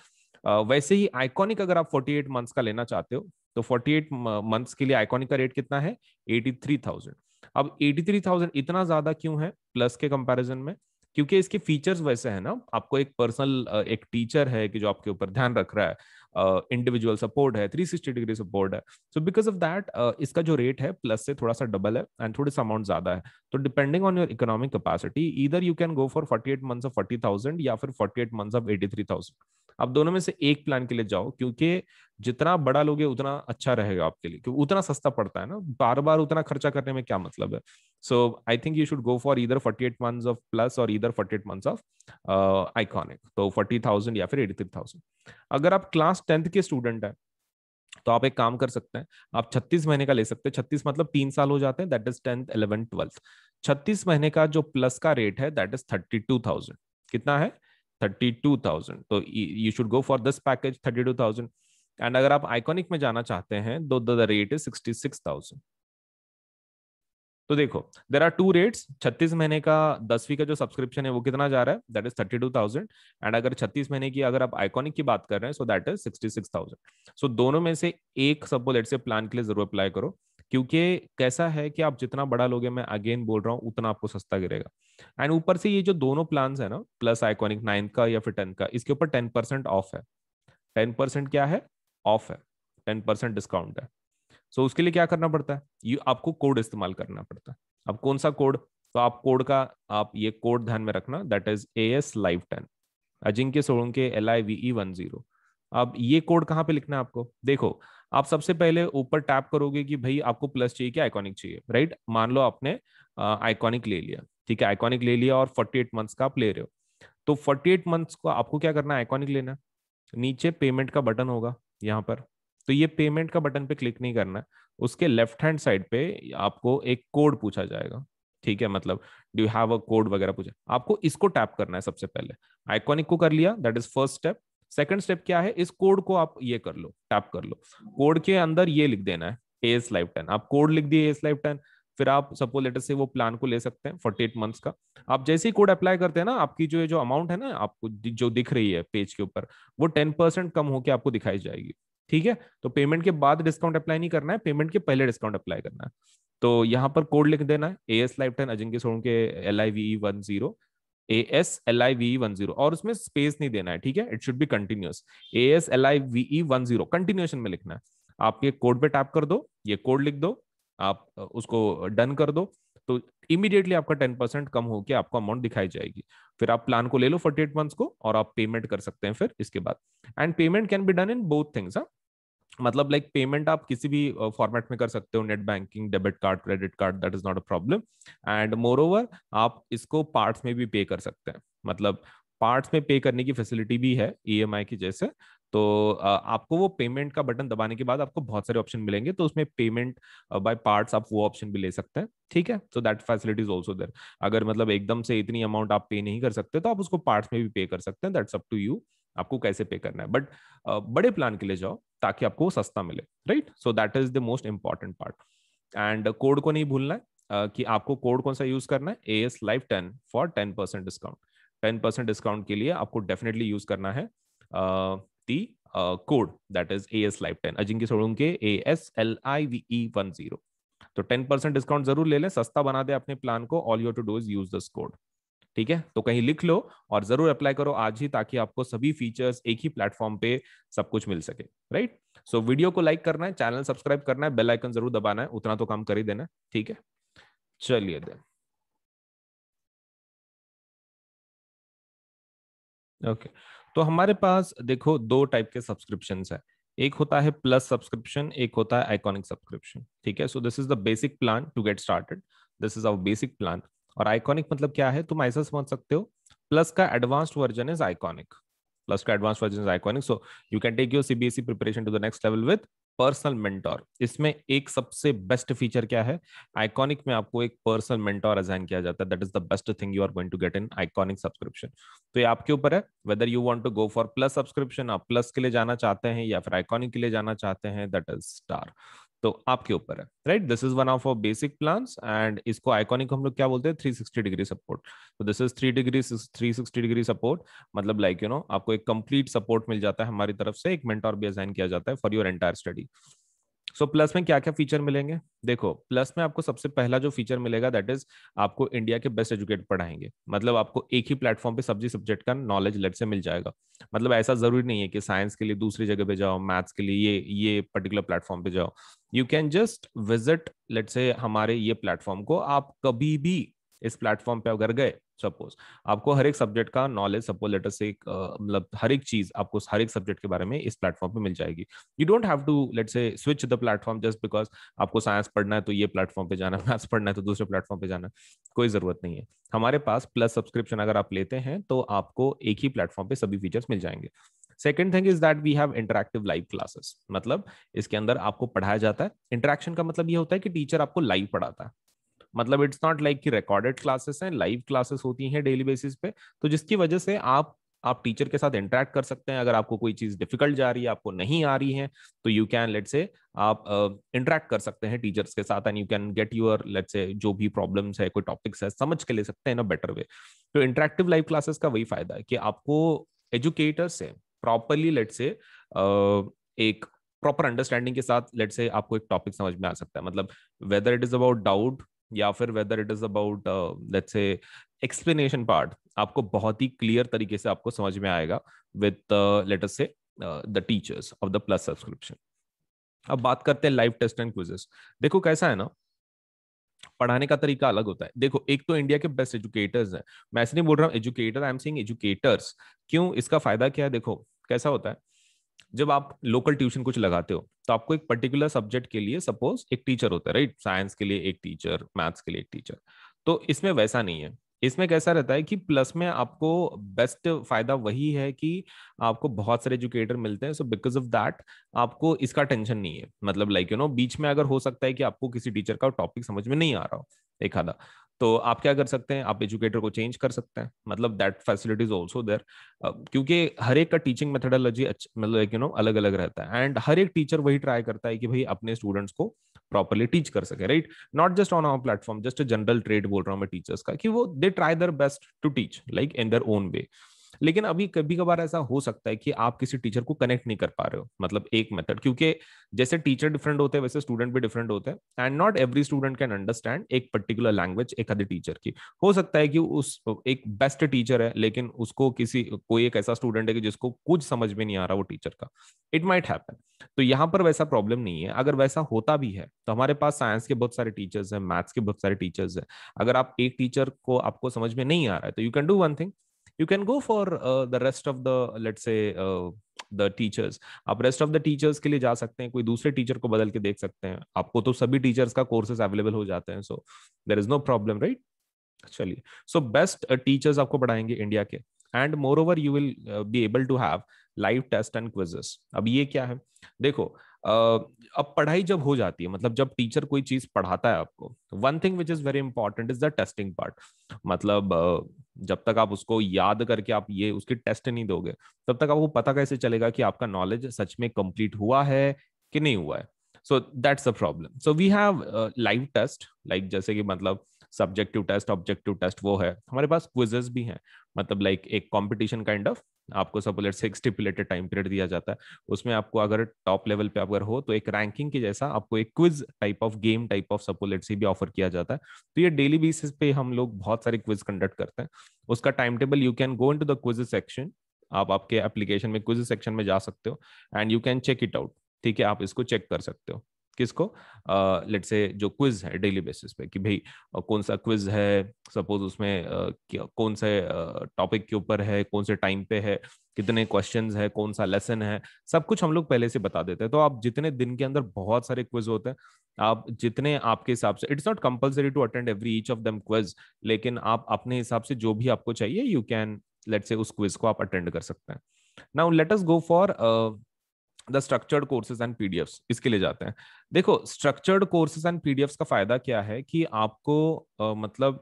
वैसे ही आइकॉनिक अगर आप 48 मंथ्स का लेना चाहते हो तो 48 मंथ्स के लिए आइकॉनिक का रेट कितना है, 83,000। अब 83,000 इतना ज्यादा क्यों है प्लस के कंपैरिजन में? क्योंकि इसके फीचर्स वैसे हैं ना, आपको एक पर्सनल एक टीचर है कि जो आपके ऊपर ध्यान रख रहा है, इंडिविजुअल सपोर्ट है, 360 डिग्री सपोर्ट है। सो बिकॉज ऑफ दैट इसका जो रेट है प्लस से थोड़ा सा डबल है एंड थोड़ा सा अमाउंट ज्यादा है। तो depending on your economic capacity either you can go for 48 months of 40,000 या फिर 48 मंथ्स ऑफ 83,000। आप दोनों में से एक प्लान के लिए जाओ, क्योंकि जितना बड़ा लोगे उतना अच्छा रहेगा आपके लिए, क्योंकि उतना सस्ता पड़ता है ना, बार बार उतना खर्चा करने में क्या मतलब है। So I think you should go for either 48 months of plus और ईदर 48 मंथ्स ऑफ आइकॉनिक, तो 40,000 या फिर 83,000। अगर आप क्लास 10th के स्टूडेंट हैं तो आप एक काम कर सकते हैं, आप 36 महीने का ले सकते हैं। 36 मतलब 3 साल हो जाते हैं, that is 10th 11th 12th। 36 महीने का जो प्लस का रेट है दैट इज 32,000। कितना है, 32,000। तो you should go for this package 32,000। And अगर आप आइकॉनिक में जाना चाहते हैं तो द रेट इज 66,000। तो देखो देर आर टू रेट्स। 36 महीने का 10वीं का जो सब्सक्रिप्शन है वो कितना जा रहा है, दैट इज 32,000। एंड अगर 36 महीने की अगर आप आइकॉनिक की बात कर रहे हैं सो दैट इज 66,000। सो दोनों में से एक सपोज लेट से प्लान के लिए जरूर अप्लाई करो, क्योंकि कैसा है कि आप जितना बड़ा लोगे, मैं अगेन बोल रहा हूँ, उतना आपको सस्ता गिरेगा। एंड ऊपर से ये जो दोनों प्लान है ना, प्लस आइकॉनिक 9th का या फिर 10th का, इसके ऊपर 10% ऑफ है। 10% क्या है, ऑफ है, 10% डिस्काउंट है। सो उसके लिए क्या करना पड़ता है, ये आपको कोड इस्तेमाल करना पड़ता है। अब कौन सा कोड, तो आप कोड का, आप ये कोड ध्यान में रखना, that is AS Live 10, Ajinkya Solanke LIVE 10। अब ये कोड कहाँ पे लिखना है आपको, देखो आप सबसे पहले ऊपर टैप करोगे कि भाई आपको प्लस चाहिए कि आइकॉनिक चाहिए, राइट। मान लो आपने आइकॉनिक ले लिया, ठीक है, आइकॉनिक ले लिया और 48 मंथ्स का आप ले रहे हो। तो 48 मंथ्स को आपको क्या करना है, आइकॉनिक लेना है। नीचे पेमेंट का बटन होगा यहाँ पर, तो ये पेमेंट का बटन पे क्लिक नहीं करना है। उसके लेफ्ट हैंड साइड पे आपको एक कोड पूछा जाएगा, ठीक है, मतलब do you have a code वगैरह पूछा, आपको इसको टैप करना है सबसे पहले। आइकॉनिक को कर लिया, that is first step. Second step क्या है, इस कोड को आप ये कर लो, टैप कर लो। कोड के अंदर ये लिख देना है AS Live 10। आप कोड लिख दिए AS Live 10, फिर आप सपोज लेटर से वो प्लान को ले सकते हैं 48 मंथ्स का। आप जैसे ही कोड अप्लाई करते हैं ना, आपकी जो जो अमाउंट है ना आपको जो दिख रही है पेज के ऊपर, वो 10% कम होकर आपको दिखाई जाएगी। ठीक है, तो पेमेंट के बाद डिस्काउंट अप्लाई नहीं करना है, पेमेंट के पहले डिस्काउंट अप्लाई करना है। तो यहाँ पर कोड लिख देना है AS Live 10 Ajinkya Solanke LIVE 10, AS LIVE 10, और उसमें स्पेस नहीं देना है, ठीक है, it should be continuous. AS LIVE 10 continuation में लिखना है। आप ये कोड पे टैप कर दो, ये कोड लिख दो, आप उसको डन कर दो, तो इमीडिएटली आपका 10% कम होकर आपको अमाउंट दिखाई जाएगी। फिर आप प्लान को ले लो 48 मंथ्स को और आप पेमेंट कर सकते हैं फिर इसके बाद। And payment can be done in both things. मतलब लाइक पेमेंट आप किसी भी फॉर्मेट में कर सकते हो, net banking, debit card, credit card, that is not a problem. And more over आप इसको पार्ट्स में भी पे कर सकते हैं, मतलब पार्ट्स में पे करने की फैसिलिटी भी है EMI की जैसे। तो आपको वो पेमेंट का बटन दबाने के बाद आपको बहुत सारे ऑप्शन मिलेंगे, तो उसमें पेमेंट बाय पार्ट्स आप वो ऑप्शन भी ले सकते हैं, ठीक है। So that facility is also there. अगर मतलब एकदम से इतनी अमाउंट आप पे नहीं कर सकते तो आप उसको पार्ट्स में भी पे कर सकते हैं, दैट्स अप टू यू, आपको कैसे पे करना है। बट बड़े प्लान के लिए जाओ ताकि आपको सस्ता मिले, right. So that is the most important part. And code को नहीं भूलना है कि आपको कोड कौन सा यूज करना है, AS Live 10 for 10% discount. 10% discount के लिए आपको डेफिनेटली यूज करना है दी code that is AS Live 10, Ajinkya Solanke ASLIVE10। तो 10% डिस्काउंट जरूर ले लें, सस्ता बना दे अपने प्लान को। All you to do is use this code. ठीक है, तो कहीं लिख लो और जरूर अप्लाई करो आज ही, ताकि आपको सभी फीचर्स एक ही प्लेटफॉर्म पे सब कुछ मिल सके। राइट, सो वीडियो को लाइक करना है, चैनल सब्सक्राइब करना है, बेल आइकन जरूर दबाना है, उतना तो काम कर ही देना है। ठीक है, चलिए देन। ओके, तो हमारे पास देखो दो टाइप के सब्सक्रिप्शंस है। एक होता है प्लस सब्सक्रिप्शन, एक होता है आइकॉनिक सब्सक्रिप्शन। ठीक है, so this is the basic plan to get started. This is our basic plan. और आइकॉनिक मतलब क्या है, तुम ऐसा समझ सकते हो, प्लस का advanced version is iconic. Plus का advance version is iconic, so you can take your CBSE preparation to the next level with personal mentor. इसमें एक सबसे बेस्ट फीचर क्या है, आइकॉनिक में आपको एक पर्सनल मेंटोर असाइन किया जाता है। That is the best thing you are going to get in Iconic subscription. तो ये आपके ऊपर है whether you want to go for Plus subscription, आप प्लस के लिए जाना चाहते हैं या फिर आइकॉनिक के लिए जाना चाहते हैं, दैट इज स्टार। तो आपके ऊपर है। Right, this is one of our basic plans, and इसको आइकॉनिक हम लोग क्या बोलते हैं, 360 डिग्री सपोर्ट। तो दिस इज 360 डिग्री सपोर्ट। मतलब लाइक आपको एक कंप्लीट सपोर्ट मिल जाता है हमारी तरफ से, एक मेंटोर भी असाइन किया जाता है for your entire study. So plus में क्या क्या फीचर मिलेंगे, देखो प्लस में आपको सबसे पहला जो फीचर मिलेगा दैट इज आपको इंडिया के बेस्ट एजुकेटर पढ़ाएंगे। मतलब आपको एक ही प्लेटफॉर्म पे सभी सब्जेक्ट का नॉलेज लेट से मिल जाएगा। मतलब ऐसा जरूरी नहीं है कि साइंस के लिए दूसरी जगह पे जाओ, मैथ्स के लिए ये पर्टिकुलर प्लेटफॉर्म पे जाओ। You can just visit let say हमारे ये प्लेटफॉर्म को, आप कभी भी इस प्लेटफॉर्म पे अगर गए, सपोज आपको हर एक सब्जेक्ट का नॉलेज, सपोज लेटर से मतलब हर एक चीज आपको हर एक सब्जेक्ट के बारे में इस प्लेटफॉर्म पे मिल जाएगी। You don't have to let say switch the platform just because आपको साइंस पढ़ना है तो ये प्लेटफॉर्म पे जाना है, मैथ्स पढ़ना है तो दूसरे प्लेटफॉर्म पे जाना है। कोई जरूरत नहीं है। हमारे पास प्लस सब्सक्रिप्शन अगर आप लेते हैं तो आपको एक ही प्लेटफॉर्म पे सभी फीचर्स मिल जाएंगे। Second thing is that we have interactive live classes. मतलब इसके अंदर आपको पढ़ाया जाता है। इंटरेक्शन का मतलब ये होता है कि टीचर आपको लाइव पढ़ाता है। मतलब इट्स नॉट लाइक कि रिकॉर्डेड क्लासेस हैं, लाइव क्लासेस होती हैं डेली बेसिस पे। तो जिसकी वजह से आप टीचर के साथ इंटरेक्ट कर सकते हैं। अगर आपको कोई चीज डिफिकल्ट जा रही है, आपको नहीं आ रही है, तो यू कैन लेट से आप इंटरेक्ट कर सकते हैं टीचर्स के साथ, and you can get your let say जो भी प्रॉब्लम्स है, कोई टॉपिक्स है, समझ के ले सकते हैं इन अ बेटर वे। तो इंटरेक्टिव लाइव क्लासेस का वही फायदा है कि आपको एजुकेटर से प्रॉपरली लेट से एक प्रॉपर अंडरस्टैंडिंग के साथ लेट से आपको एक टॉपिक समझ में आ सकता है। मतलब whether it is about doubt या फिर whether it is about let's say explanation part, आपको बहुत ही क्लियर तरीके से आपको समझ में आएगा विद लेट अस से the teachers of the plus subscription. अब बात करते हैं लाइव टेस्ट एंड क्विजेस। देखो कैसा है ना, पढ़ाने का तरीका अलग होता है। देखो एक तो इंडिया के बेस्ट एजुकेटर्स हैं, मैं ऐसे नहीं बोल रहा हूँ educator, I am saying educators. क्यों, इसका फायदा क्या है, देखो कैसा होता है। जब आप लोकल ट्यूशन कुछ लगाते हो तो आपको एक पर्टिकुलर सब्जेक्ट के लिए सपोज एक टीचर होता है, राइट। साइंस के लिए एक टीचर, मैथ्स के लिए एक टीचर। तो इसमें वैसा नहीं है। इसमें कैसा रहता है कि प्लस में आपको बेस्ट फायदा वही है कि आपको बहुत सारे एजुकेटर मिलते हैं। सो बिकॉज ऑफ दैट आपको इसका टेंशन नहीं है। मतलब लाइक बीच में अगर हो सकता है कि आपको किसी टीचर का टॉपिक समझ में नहीं आ रहा हो एक आधा, तो आप क्या कर सकते हैं, आप एजुकेटर को चेंज कर सकते हैं। मतलब that facility is also there. क्योंकि हर एक का टीचिंग मेथोडोलॉजी मतलब अलग अलग रहता है, एंड हर एक टीचर वही ट्राई करता है कि भाई अपने स्टूडेंट्स को प्रॉपरली टीच कर सके, राइट। Not just on our platform, just a general trade बोल रहा हूँ मैं टीचर्स का, कि वो they try their best to teach like in their own way. लेकिन अभी कभी कभार ऐसा हो सकता है कि आप किसी टीचर को कनेक्ट नहीं कर पा रहे हो, मतलब एक मेथड, क्योंकि जैसे टीचर डिफरेंट होते हैं वैसे स्टूडेंट भी डिफरेंट होते हैं, and not every student can understand एक पर्टिकुलर लैंग्वेज एक आधे टीचर की। हो सकता है कि उस एक बेस्ट टीचर है लेकिन उसको किसी कोई एक ऐसा स्टूडेंट है कि जिसको कुछ समझ में नहीं आ रहा वो टीचर का। It might happen. तो यहाँ पर वैसा प्रॉब्लम नहीं है। अगर वैसा होता भी है तो हमारे पास साइंस के बहुत सारे टीचर्स हैं, मैथ्स के बहुत सारे टीचर्स हैं। अगर आप एक टीचर को आपको समझ में नहीं आ रहा है तो you can do one thing, you can go for the rest of the let's say the teachers। आप रेस्ट ऑफ द टीचर्स के लिए जा सकते हैं, कोई दूसरे टीचर को बदल के देख सकते हैं। आपको तो सभी टीचर्स का कोर्सेज अवेलेबल हो जाते हैं, so there is no problem, right. चलिए, सो बेस्ट टीचर्स आपको पढ़ाएंगे इंडिया के, and moreover you will be able to have live test and quizzes. अब ये क्या है, देखो अब पढ़ाई जब हो जाती है, मतलब जब टीचर कोई चीज पढ़ाता है आपको, one thing which is very important is the testing part. मतलब जब तक आप उसको याद करके आप ये उसकी टेस्ट नहीं दोगे, तब तक आपको पता कैसे चलेगा कि आपका नॉलेज सच में कंप्लीट हुआ है कि नहीं हुआ है। So that's the problem. So we have live test, like जैसे कि मतलब सब्जेक्टिव टेस्ट, ऑब्जेक्टिव टेस्ट वो है. हमारे पास क्विजेस भी हैं, मतलब लाइक एक कंपटीशन काइंड ऑफ. आपको सपोज लेट्स से एक स्टिपुलेटेड टाइम पीरियड दिया जाता है, उसमें आपको अगर टॉप लेवल पे अगर हो तो एक रैंकिंग के जैसा आपको एक quiz type of game type of suppose let's से भी ऑफर किया जाता है. तो ये डेली बेसिस पे हम लोग बहुत सारे क्विज कंडक्ट करते हैं. उसका time table you can go into the quiz section. आप आपके एप्लीकेशन में क्विज सेक्शन में जा सकते हो and you can check it out. ठीक है, आप इसको चेक कर सकते हो. किसको? लेट्स से जो क्विज है डेली बेसिस पे, कि भाई कौन सा क्विज है, सपोज उसमें कौन से टॉपिक के ऊपर है, कौन से टाइम पे है, कितने क्वेश्चंस है, कौन सा लेसन है, सब कुछ हम लोग पहले से बता देते हैं. तो आप जितने दिन के अंदर बहुत सारे क्विज होते हैं, आप जितने आपके हिसाब से, it's not compulsory to attend every each of them quiz, लेकिन आप अपने हिसाब से जो भी आपको चाहिए यू कैन लेट्स से उस क्विज को आप अटेंड कर सकते हैं. Now let us go for the structured courses and PDFs. इसके लिए जाते हैं. देखो स्ट्रक्चर्ड कोर्सेज एंड पीडीएफ्स का फायदा क्या है कि आपको मतलब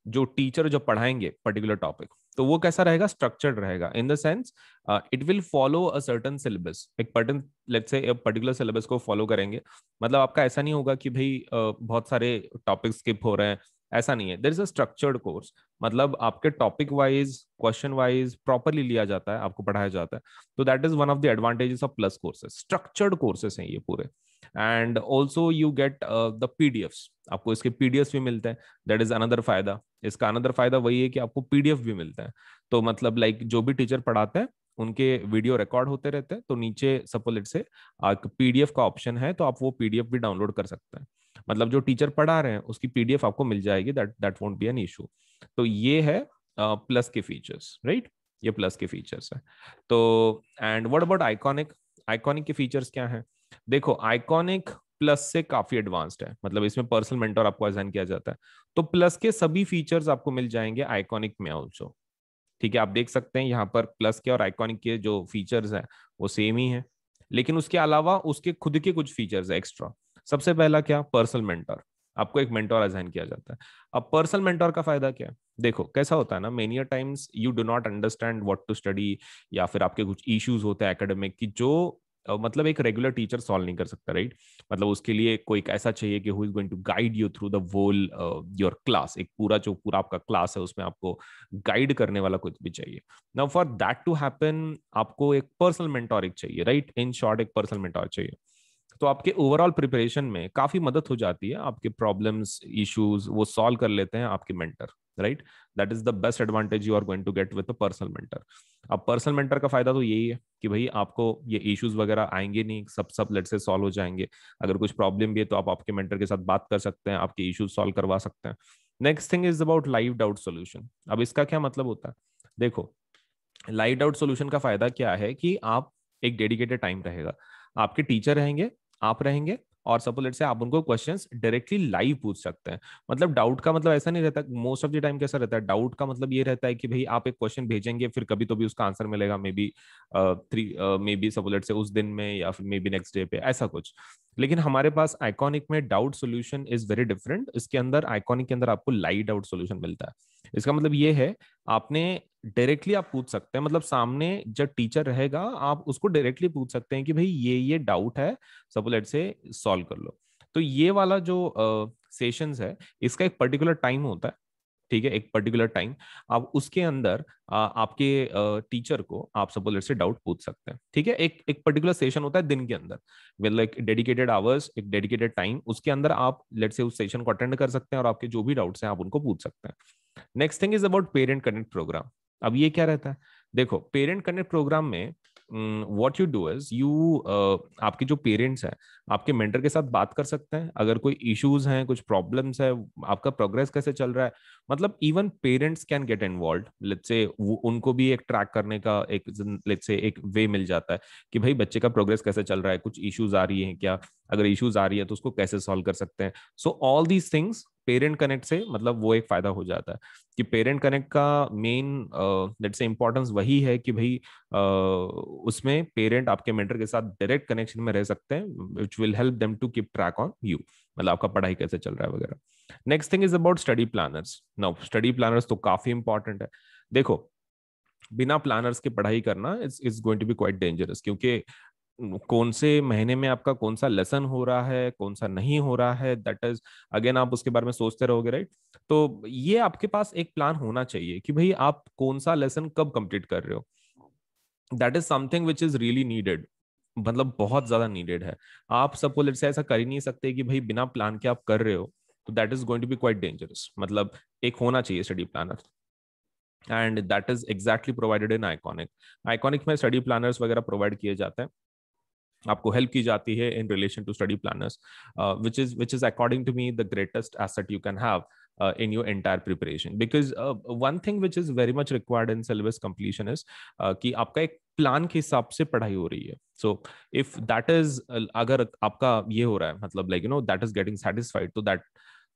जो टीचर जो पढ़ाएंगे पर्टिकुलर टॉपिक, तो वो कैसा रहेगा, स्ट्रक्चर्ड रहेगा. In the sense it will follow a certain syllabus, एक पर्टन लेट्स से पर्टिकुलर सिलेबस को फॉलो करेंगे. मतलब आपका ऐसा नहीं होगा कि भाई बहुत सारे टॉपिक स्किप हो रहे हैं, ऐसा नहीं है. There is a structured course, मतलब आपके topic wise question wise properly लिया जाता है, आपको पढ़ाया जाता है. तो that is one of the advantages of Plus courses. Structured courses हैं ये पूरे. And also you get the PDFs, आपको इसके पीडीएफ्स भी मिलते हैं. दैट इज अनदर फायदा. इसका अनदर फायदा वही है कि आपको पीडीएफ भी मिलता है. तो मतलब लाइक जो भी टीचर पढ़ाते हैं उनके वीडियो रिकॉर्ड होते रहते हैं, तो नीचे सपोज से पीडीएफ का ऑप्शन है, तो आप वो पीडीएफ भी डाउनलोड कर सकते हैं. मतलब जो टीचर पढ़ा रहे हैं उसकी पीडीएफ आपको मिल जाएगी. That won't be an issue. तो ये है प्लस के फीचर्स, राइट. ये प्लस के फीचर्स है. तो and what about iconic? Iconic के फीचर्स क्या है? देखो आइकॉनिक प्लस से काफी एडवांस्ड है, मतलब इसमें पर्सनल मेंटर आपको असाइन किया जाता है. तो प्लस के सभी फीचर्स आपको मिल जाएंगे आइकॉनिक में ऑल्सो. ठीक है, आप देख सकते हैं यहाँ पर प्लस के और आइकॉनिक के जो फीचर्स हैं वो सेम ही है, लेकिन उसके अलावा उसके खुद के कुछ फीचर्स है एक्स्ट्रा. सबसे पहला क्या, पर्सनल मेंटर. आपको एक मेंटर असाइन किया जाता है. अब पर्सनल मेंटर का फायदा क्या है? देखो कैसा होता है ना, many times you do not understand what to study, या फिर आपके कुछ इश्यूज होते हैं एकेडमिक की जो मतलब एक रेगुलर टीचर सॉल्व नहीं कर सकता, राइट. मतलब उसके लिए कोई ऐसा चाहिए कि who is going to guide you through the whole your class. एक पूरा जो पूरा आपका क्लास है उसमें आपको गाइड करने वाला कुछ भी चाहिए. Now for that to happen आपको एक पर्सनल मेंटोर एक चाहिए, राइट. इन शॉर्ट एक पर्सनल मेंटोर चाहिए. तो आपके ओवरऑल प्रिपरेशन में काफी मदद हो जाती है. आपके प्रॉब्लम्स इश्यूज वो सॉल्व कर लेते हैं आपके mentor, right. That is the best advantage you are going to get with a personal mentor. अब पर्सनल मेंटर का फायदा तो यही है कि भाई आपको ये इश्यूज वगैरह आएंगे नहीं, सब लेट से सॉल्व हो जाएंगे. अगर कुछ प्रॉब्लम भी है तो आप आपके मेंटर के साथ बात कर सकते हैं, आपके इश्यूज सॉल्व करवा सकते हैं. Next thing is about live doubt solution. अब इसका क्या मतलब होता है? देखो लाइव डाउट सोल्यूशन का फायदा क्या है कि आप एक डेडिकेटेड टाइम रहेगा, आपके टीचर रहेंगे, आप रहेंगे, और सपोज लेट से आप उनको क्वेश्चंस डायरेक्टली लाइव पूछ सकते हैं. मतलब डाउट का मतलब ऐसा नहीं रहता. मोस्ट ऑफ द टाइम कैसा रहता है, डाउट का मतलब ये रहता है कि भाई आप एक क्वेश्चन भेजेंगे, फिर कभी तो भी उसका आंसर मिलेगा, may be may be suppose let से उस दिन में, या फिर मे बी नेक्स्ट डे पे, ऐसा कुछ. लेकिन हमारे पास आइकॉनिक में doubt solution is very different. इसके अंदर आइकॉनिक के अंदर आपको लाइव डाउट सोल्यूशन मिलता है. इसका मतलब ये है आपने डायरेक्टली आप पूछ सकते हैं, मतलब सामने जब टीचर रहेगा आप उसको डायरेक्टली पूछ सकते हैं कि भाई ये डाउट है, सपोज लेट से सॉल्व कर लो. तो ये वाला जो सेशंस है इसका एक पर्टिकुलर टाइम होता है. ठीक है, एक पर्टिकुलर टाइम आप उसके अंदर आपके टीचर को आप सपोज लेट से डाउट पूछ सकते हैं. ठीक है, एक एक पर्टिकुलर सेशन होता है दिन के अंदर, विद लाइक डेडिकेटेड आवर्स, एक डेडिकेटेड टाइम, उसके अंदर आप लेट से उस सेशन को अटेंड कर सकते हैं और आपके जो भी डाउट्स हैं आप उनको पूछ सकते हैं. Next thing is about parent connect program. अब ये क्या रहता है? देखो पेरेंट कनेक्ट प्रोग्राम में what you do is you आपके जो पेरेंट्स हैं आपके मेंटर के साथ बात कर सकते हैं. अगर कोई इश्यूज हैं, कुछ प्रॉब्लम्स है, आपका प्रोग्रेस कैसे चल रहा है, मतलब even parents can get involve. Let's say उनको भी एक ट्रैक करने का एक लेट्स से एक वे मिल जाता है कि भाई बच्चे का प्रोग्रेस कैसे चल रहा है, कुछ इश्यूज आ रही हैं क्या, अगर इश्यूज आ रही है तो उसको कैसे सॉल्व कर सकते हैं. So all these things parent connect से मतलब वो एक फायदा हो जाता है कि पेरेंट कनेक्ट का मेन लेट्स से इंपॉर्टेंस वही है कि भाई उसमें पेरेंट आपके मेंटर के साथ डायरेक्ट कनेक्शन में रह सकते हैं, which will help them to keep track on you, मतलब आपका पढ़ाई कैसे चल रहा है वगैरह. Next thing is about study planners. Now study planners तो काफी इंपॉर्टेंट है. देखो बिना प्लानर्स के पढ़ाई करना is going to be quite dangerous, क्योंकि कौन से महीने में आपका कौन सा लेसन हो रहा है, कौन सा नहीं हो रहा है, दैट इज अगेन आप उसके बारे में सोचते रहोगे, राइट। तो ये आपके पास एक प्लान होना चाहिए कि भाई आप कौन सा लेसन कब कंप्लीट कर रहे हो। That is something which is really needed, मतलब बहुत ज्यादा नीडेड है। आप सपोज से ऐसा कर ही नहीं सकते कि भाई बिना प्लान के आप कर रहे हो, तो that is going to be quite dangerous. मतलब एक होना चाहिए study planner, and that is exactly provided in Iconic. Iconic में स्टडी प्लानर्स वगैरह प्रोवाइड किए जाते हैं, आपको हेल्प की जाती है in relation to study planners, which is according to me the greatest asset you can have in your entire preparation, because one thing which is very much required in syllabus completion is कि आपका एक plan के हिसाब से पढ़ाई हो रही है। सो इफ दैट इज, अगर आपका ये हो रहा है, मतलब like that is getting satisfied, तो that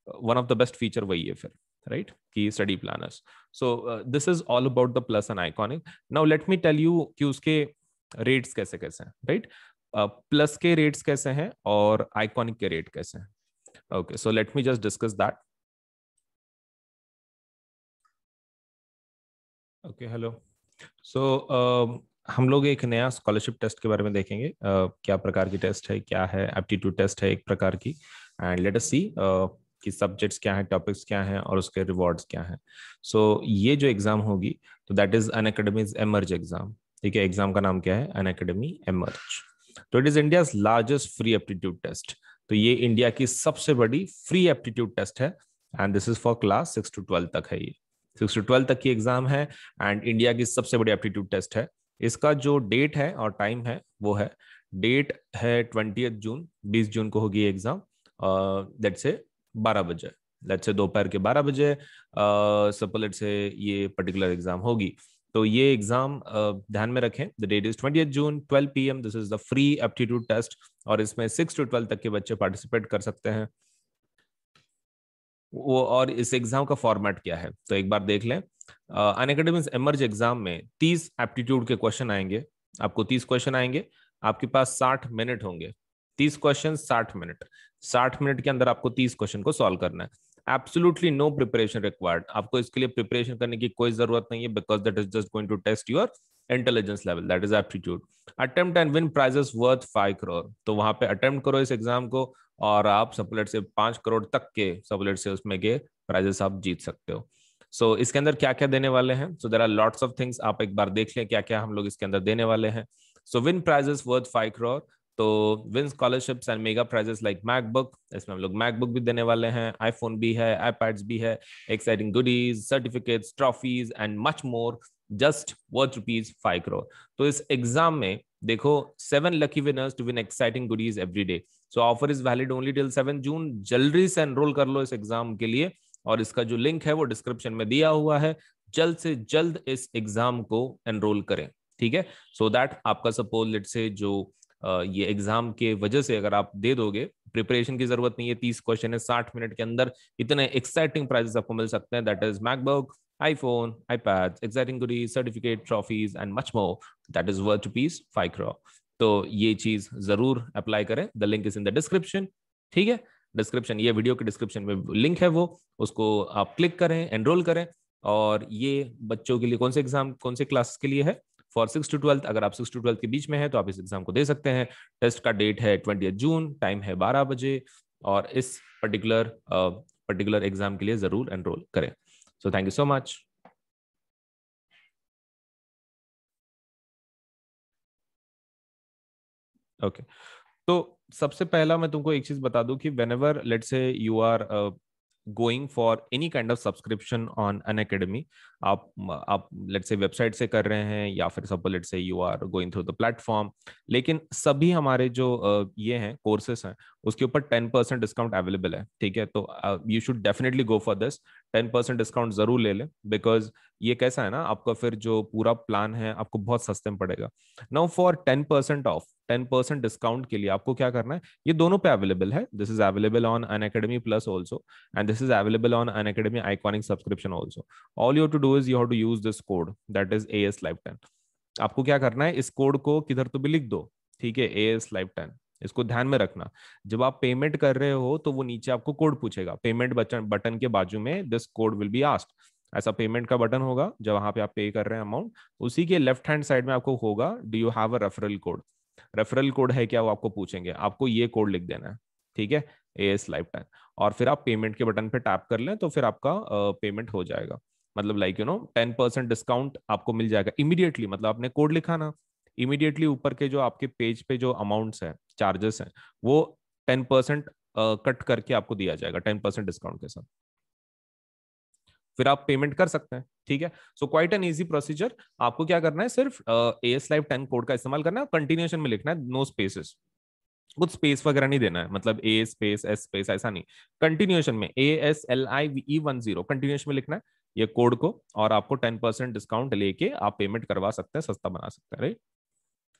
one of the best feature वही है फिर, राइट, की study planners. So this is all about the plus and iconic. Now let me tell you कि उसके रेट्स कैसे कैसे हैं, राइट। प्लस के रेट्स कैसे हैं और आइकॉनिक के रेट कैसे हैं। Okay, so let me just discuss that. Okay, hello. सो हम लोग एक नया स्कॉलरशिप टेस्ट के बारे में देखेंगे। क्या प्रकार की टेस्ट है, क्या है, एप्टीट्यूड टेस्ट है एक प्रकार की, एंड लेट अस सी कि सब्जेक्ट्स क्या हैं, टॉपिक्स क्या हैं और उसके रिवॉर्ड्स क्या हैं। सो ये जो एग्जाम होगी, तो that is Unacademy's Emerge exam. ठीक है, एग्जाम का नाम क्या है, अनअकैडमी एमर्ज। तो it is India's largest free aptitude test. तो ये इंडिया की सबसे बड़ी फ्री एप्टीट्यूड टेस्ट है, and this is for class 6 to 12 तक है। ये 6 to 12 तक की एग्जाम है, एंड इंडिया की सबसे बड़ी एप्टीट्यूड टेस्ट है। इसका जो डेट है और टाइम है वो है, डेट है 20 जून, 20 जून को होगी एग्जाम, लेट्स से 12 बजे, लेट्स से दोपहर के 12 बजे सपोज लेट्स से ये पर्टिकुलर एग्जाम होगी। तो ये एग्जाम ध्यान में रखें, the date is 20 June 12 PM, this is the free aptitude test, और इसमें 6 to 12 तक के बच्चे पार्टिसिपेट कर सकते हैं। वो और इस एग्जाम का फॉर्मेट क्या है तो एक बार देख लें। अनअकैडमी एमर्ज एग्जाम में 30 एप्टीट्यूड के क्वेश्चन आएंगे। आपको 30 क्वेश्चन आएंगे, आपके पास 60 मिनट होंगे। 30 क्वेश्चन, 60 मिनट। 60 मिनट के अंदर आपको 30 क्वेश्चन को सॉल्व करना है। एब्सोल्युटली नो प्रिपरेशन रिक्वायर्ड, आपको इसके लिए प्रिपरेशन करने की कोई जरूरत नहीं है, because that is just going to test your intelligence level, that is aptitude. Attempt and win prizes worth 5 crore, तो वहां पे अटेम्प्ट करो इस एग्जाम को, और आप सपोलेट से 5 करोड़ तक के सपोलेट से उसमें के प्राइजेस आप जीत सकते हो। सो इसके अंदर क्या क्या देने वाले हैं, so there are lots of things, आप एक बार देख लें क्या क्या हम लोग इसके अंदर देने वाले हैं। So win prizes worth 5 crore, तो win scholarships and mega prizes like MacBook, इसमें हम लोग मैकबुक भी देने वाले हैं, आईफोन भी है, आईपैड्स भी है, exciting goodies, certificates, trophies and much more, just worth ₹5 crore. तो इस एग्जाम में देखो 7 lucky winners to win exciting goodies every day. So offer is valid only till 7 जून। जल्दी से एनरोल कर लो इस एग्जाम के लिए, और इसका जो लिंक है वो डिस्क्रिप्शन में दिया हुआ है। जल्द से जल्द इस एग्जाम को एनरोल करें, ठीक है, सो दैट आपका सपोज लेट से जो ये एग्जाम के वजह से अगर आप दे दोगे, प्रिपरेशन की जरूरत नहीं है, 30 क्वेश्चन है, 60 मिनट के अंदर इतने एक्साइटिंग प्राइजेस आपको मिल सकते हैं, that is MacBook, iPhone, iPads, exciting goodies, certificate, trophies and much more. That is worth ₹5 crore. तो ये चीज जरूर अप्लाई करें, the link is in the description. ठीक है, डिस्क्रिप्शन, ये वीडियो के डिस्क्रिप्शन में लिंक है, वो उसको आप क्लिक करें, एनरोल करें। और ये बच्चों के लिए कौन से एग्जाम, कौन से क्लास के लिए है, फॉर 6 to 12। अगर आप 6 to 12 के बीच में है तो आप इस एग्जाम को दे सकते हैं। टेस्ट का डेट है 20 जून, टाइम है 12 बजे, और इस पर्टिकुलर एग्जाम के लिए जरूर एनरोल करें। So thank you so much. Okay. तो सबसे पहला मैं तुमको एक चीज बता दूं कि whenever let's say you are going for any kind of subscription on an academy, आप let's say वेबसाइट से कर रहे हैं या फिर suppose let's say you are going through the platform, लेकिन सभी हमारे जो ये हैं कोर्सेस हैं उसके ऊपर 10% डिस्काउंट अवेलेबल है। ठीक है, तो you should definitely go for this, 10% discount जरूर ले लें, बिकॉज ये कैसा है ना, आपका फिर जो पूरा प्लान है आपको बहुत सस्ते में पड़ेगा। नाउ फॉर 10% ऑफ, 10% डिस्काउंट के लिए आपको क्या करना है, ये दोनों पे अवेलेबल है, this is available on Unacademy Plus also, and this is available on Unacademy Iconic subscription also. All you to do is you have to use this code, that is AS Live 10। आपको क्या करना है, इस code को किधर तो भी लिख दो, ठीक है, AS Live 10। इसको ध्यान में रखना, जब आप पेमेंट कर रहे हो तो वो नीचे आपको कोड पूछेगा, पेमेंट बटन के बाजू में this code will be asked. ऐसा पेमेंट का बटन होगा जब वहां पे आप पे कर रहे हैं अमाउंट, उसी के लेफ्ट हैंड साइड में आपको होगा do you have a referral code. Referral code है क्या वो आपको पूछेंगे, आपको ये कोड लिख देना है, ठीक है, AS लाइफ टाइम, और फिर आप पेमेंट के बटन पे टैप कर लें तो फिर आपका पेमेंट हो जाएगा। मतलब लाइक 10% डिस्काउंट आपको मिल जाएगा इमीडिएटली। मतलब आपने कोड लिखा ना, इमीडिएटली ऊपर के जो आपके पेज पे जो अमाउंट्स है, चार्जेस हैं, वो 10% कट करके आपको दिया जाएगा 10% डिस्काउंट के साथ, फिर आप पेमेंट कर सकते हैं, ठीक है। So quite an easy procedure. आपको क्या करना है, सिर्फ AS लाइव 10 कोड का इस्तेमाल करना है, कंटिन्यूएशन में लिखना है, नो स्पेसेस, कुछ स्पेस वगैरह नहीं देना है, मतलब A स्पेस S स्पेस ऐसा नहीं, कंटिन्यूएशन में ASLIVE10 कंटिन्यूएशन में लिखना है ये कोड को, और आपको 10% डिस्काउंट लेके आप पेमेंट करवा सकते हैं, सस्ता बना सकते हैं, right.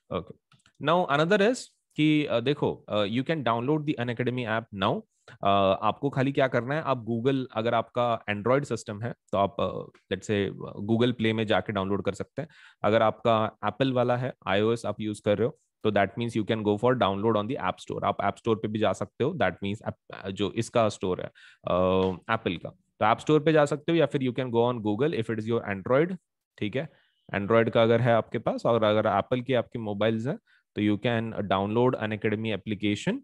Okay, now another is कि देखो, you can download the Unacademy app now. आपको खाली क्या करना है, आप गूगल, अगर आपका एंड्रॉयड सिस्टम है तो आप लेट्स से गूगल प्ले में जाके डाउनलोड कर सकते हैं। अगर आपका एप्पल वाला है, iOS आप यूज कर रहे हो, तो that means you can go for download on the app store. आप ऐप स्टोर पे भी जा सकते हो, दैट मीन्स जो इसका स्टोर है एप्पल का, तो ऐप स्टोर पे जा सकते हो, या फिर you can go on Google if it is your Android, ठीक है। एंड्रॉयड का अगर है आपके पास, और अगर एप्पल की आपकी मोबाइल्स हैं, तो you can download Unacademy application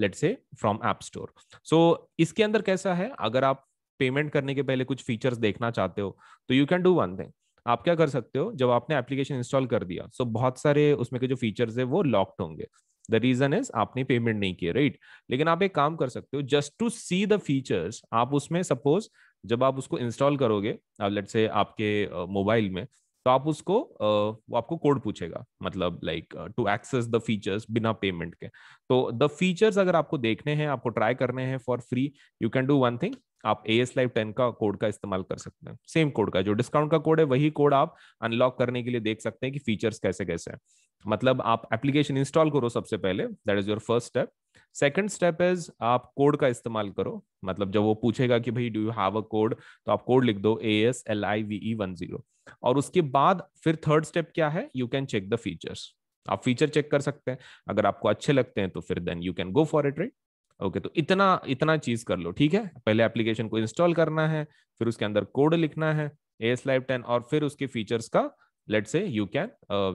let's say from app store. So इसके अंदर कैसा है, अगर आप पेमेंट करने के पहले कुछ फीचर्स देखना चाहते हो, तो you can do one thing. आप क्या कर सकते हो, जब आपने एप्लीकेशन इंस्टॉल कर दिया, सो बहुत सारे उसमें के जो फीचर्स है वो लॉक्ड होंगे, द रीजन इज आपने पेमेंट नहीं किया, राइट। लेकिन आप एक काम कर सकते हो, just to see the features, आप उसमें सपोज जब आप उसको इंस्टॉल करोगे लेट्स से आपके मोबाइल में, तो आप उसको वो आपको कोड पूछेगा, मतलब like to access the features बिना पेमेंट के। तो द फीचर्स अगर आपको देखने हैं, आपको ट्राई करने हैं for free, you can do one thing, आप AS लाइव 10 का कोड का इस्तेमाल कर सकते हैं, सेम कोड का जो डिस्काउंट का कोड है, वही कोड आप अनलॉक करने के लिए देख सकते हैं कि फीचर्स कैसे कैसे हैं। मतलब आप एप्लीकेशन इंस्टॉल करो सबसे पहले, that is your first step. Second step is आप कोड का इस्तेमाल करो, मतलब जब वो पूछेगा कि भाई do you have a code, तो आप कोड लिख दो ASLIVE10। और उसके बाद फिर थर्ड स्टेप क्या है, you can check the features. आप फीचर चेक कर सकते हैं, अगर आपको अच्छे लगते हैं तो फिर then you can go for it, right. Okay, तो इतना इतना चीज कर लो, ठीक है। पहले एप्लीकेशन को इंस्टॉल करना है, फिर उसके अंदर कोड लिखना है AS लाइव 10, और फिर उसके फीचर्स का लेट से यू कैन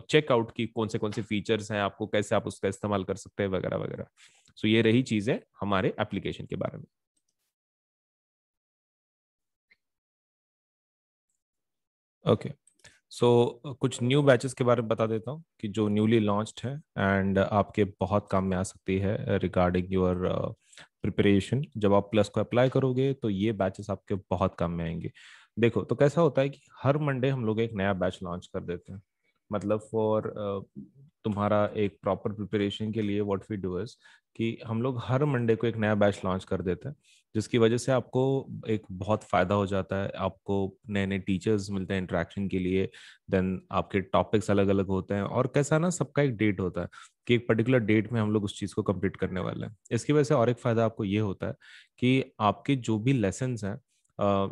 चेक आउट की कौन से फीचर्स हैं, आपको कैसे आप उसका इस्तेमाल कर सकते हैं, वगैरह वगैरह। सो ये रही चीजें हमारे एप्लीकेशन के बारे में। ओके, सो कुछ न्यू बैचेस के बारे में बता देता हूँ कि जो न्यूली लॉन्च्ड है एंड आपके बहुत काम में आ सकती है रिगार्डिंग योर प्रिपरेशन। जब आप प्लस को अप्लाई करोगे तो ये बैचेस आपके बहुत काम में आएंगे। देखो, तो कैसा होता है कि हर मंडे हम लोग एक नया बैच लॉन्च कर देते हैं। मतलब फॉर तुम्हारा एक प्रॉपर प्रिपरेशन के लिए व्हाट वी डू इज कि हम लोग हर मंडे को एक नया बैच लॉन्च कर देते हैं, जिसकी वजह से आपको एक बहुत फायदा हो जाता है। आपको नए नए टीचर्स मिलते हैं इंटरेक्शन के लिए, देन आपके टॉपिक्स अलग अलग होते हैं, और कैसा ना सबका एक डेट होता है कि एक पर्टिकुलर डेट में हम लोग उस चीज़ को कंप्लीट करने वाले हैं। इसकी वजह से और एक फायदा आपको ये होता है कि आपके जो भी लेसन्स हैं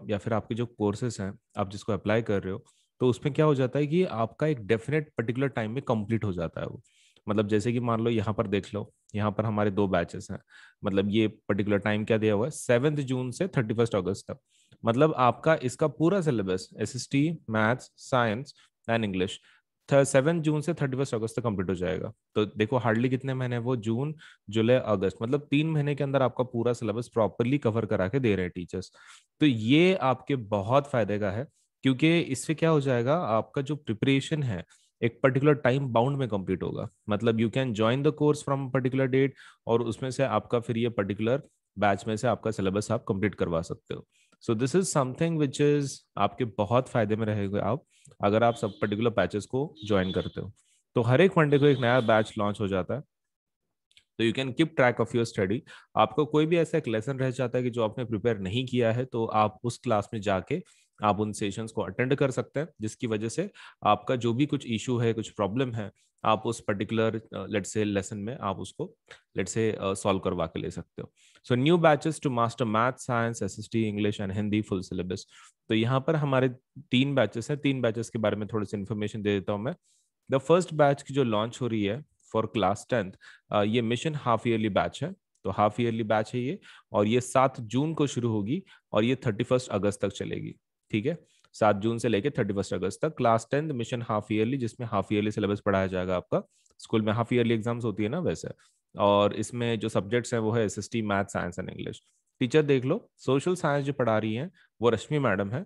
या फिर आपके जो कोर्सेज हैं, आप जिसको अप्लाई कर रहे हो, तो उसमें क्या हो जाता है कि आपका एक डेफिनेट पर्टिकुलर टाइम में कंप्लीट हो जाता है वो। मतलब जैसे कि मान लो यहाँ पर देख लो, यहाँ पर हमारे दो बैचेस हैं। मतलब ये पर्टिकुलर टाइम क्या दिया हुआ है, 7 जून से 31 अगस्त तक। मतलब आपका इसका पूरा syllabus SST, maths, science and English 7 जून से 31 अगस्त तक कंप्लीट हो जाएगा। तो देखो हार्डली कितने महीने हैं वो, जून, जुलाई, अगस्त, मतलब 3 महीने के अंदर आपका पूरा सिलेबस प्रॉपरली कवर करा के दे रहे हैं टीचर्स। तो ये आपके बहुत फायदे का है, क्योंकि इससे क्या हो जाएगा, आपका जो प्रिपरेशन है एक पर्टिकुलर टाइम बाउंड में कंप्लीट होगा। मतलब you can join the course from particular date, और उसमें से आपका फिर ये पर्टिकुलर बैच में से आपका सिलेबस आप कंप्लीट करवा सकते हो। सो this is something which is आपके बहुत फायदे में रहेगा आप, अगर आप सब पर्टिकुलर बैचेस को ज्वाइन करते हो। तो हर एक मंडे को एक नया बैच लॉन्च हो जाता है, तो you can keep track of your study. आपको कोई भी ऐसा एक लेसन रह जाता है कि जो आपने प्रिपेयर नहीं किया है, तो आप उस क्लास में जाके आप उन सेशंस को अटेंड कर सकते हैं, जिसकी वजह से आपका जो भी कुछ इशू है, कुछ प्रॉब्लम है, आप उस पर्टिकुलर लेट्स से लेसन में आप उसको लेट्स से सॉल्व करवा के ले सकते हो। So new batches to master math, science, SST, English and Hindi full syllabus. तो यहाँ पर हमारे 3 बैचेस हैं। 3 बैचेस के बारे में थोड़ी सी इन्फॉर्मेशन दे देता हूँ मैं। द फर्स्ट बैच की जो लॉन्च हो रही है फॉर क्लास 10th, ये मिशन हाफ ईयरली बैच है। तो हाफ ईयरली बैच है ये, और ये 7 जून को शुरू होगी और ये 31 अगस्त तक चलेगी, ठीक है। 7 जून से लेके 31 अगस्त तक class 10th mission half yearly, जिसमें हाफ ईयरली सिलेबस पढ़ाया जाएगा आपका स्कूल में हाफ ईयरली एग्जाम्स होती है ना वैसे। और इसमें जो सब्जेक्ट्स हैं वो है SST, math, science and English. Teacher देख लो, सोशल साइंस जो पढ़ा रही हैं वो रश्मि मैडम है।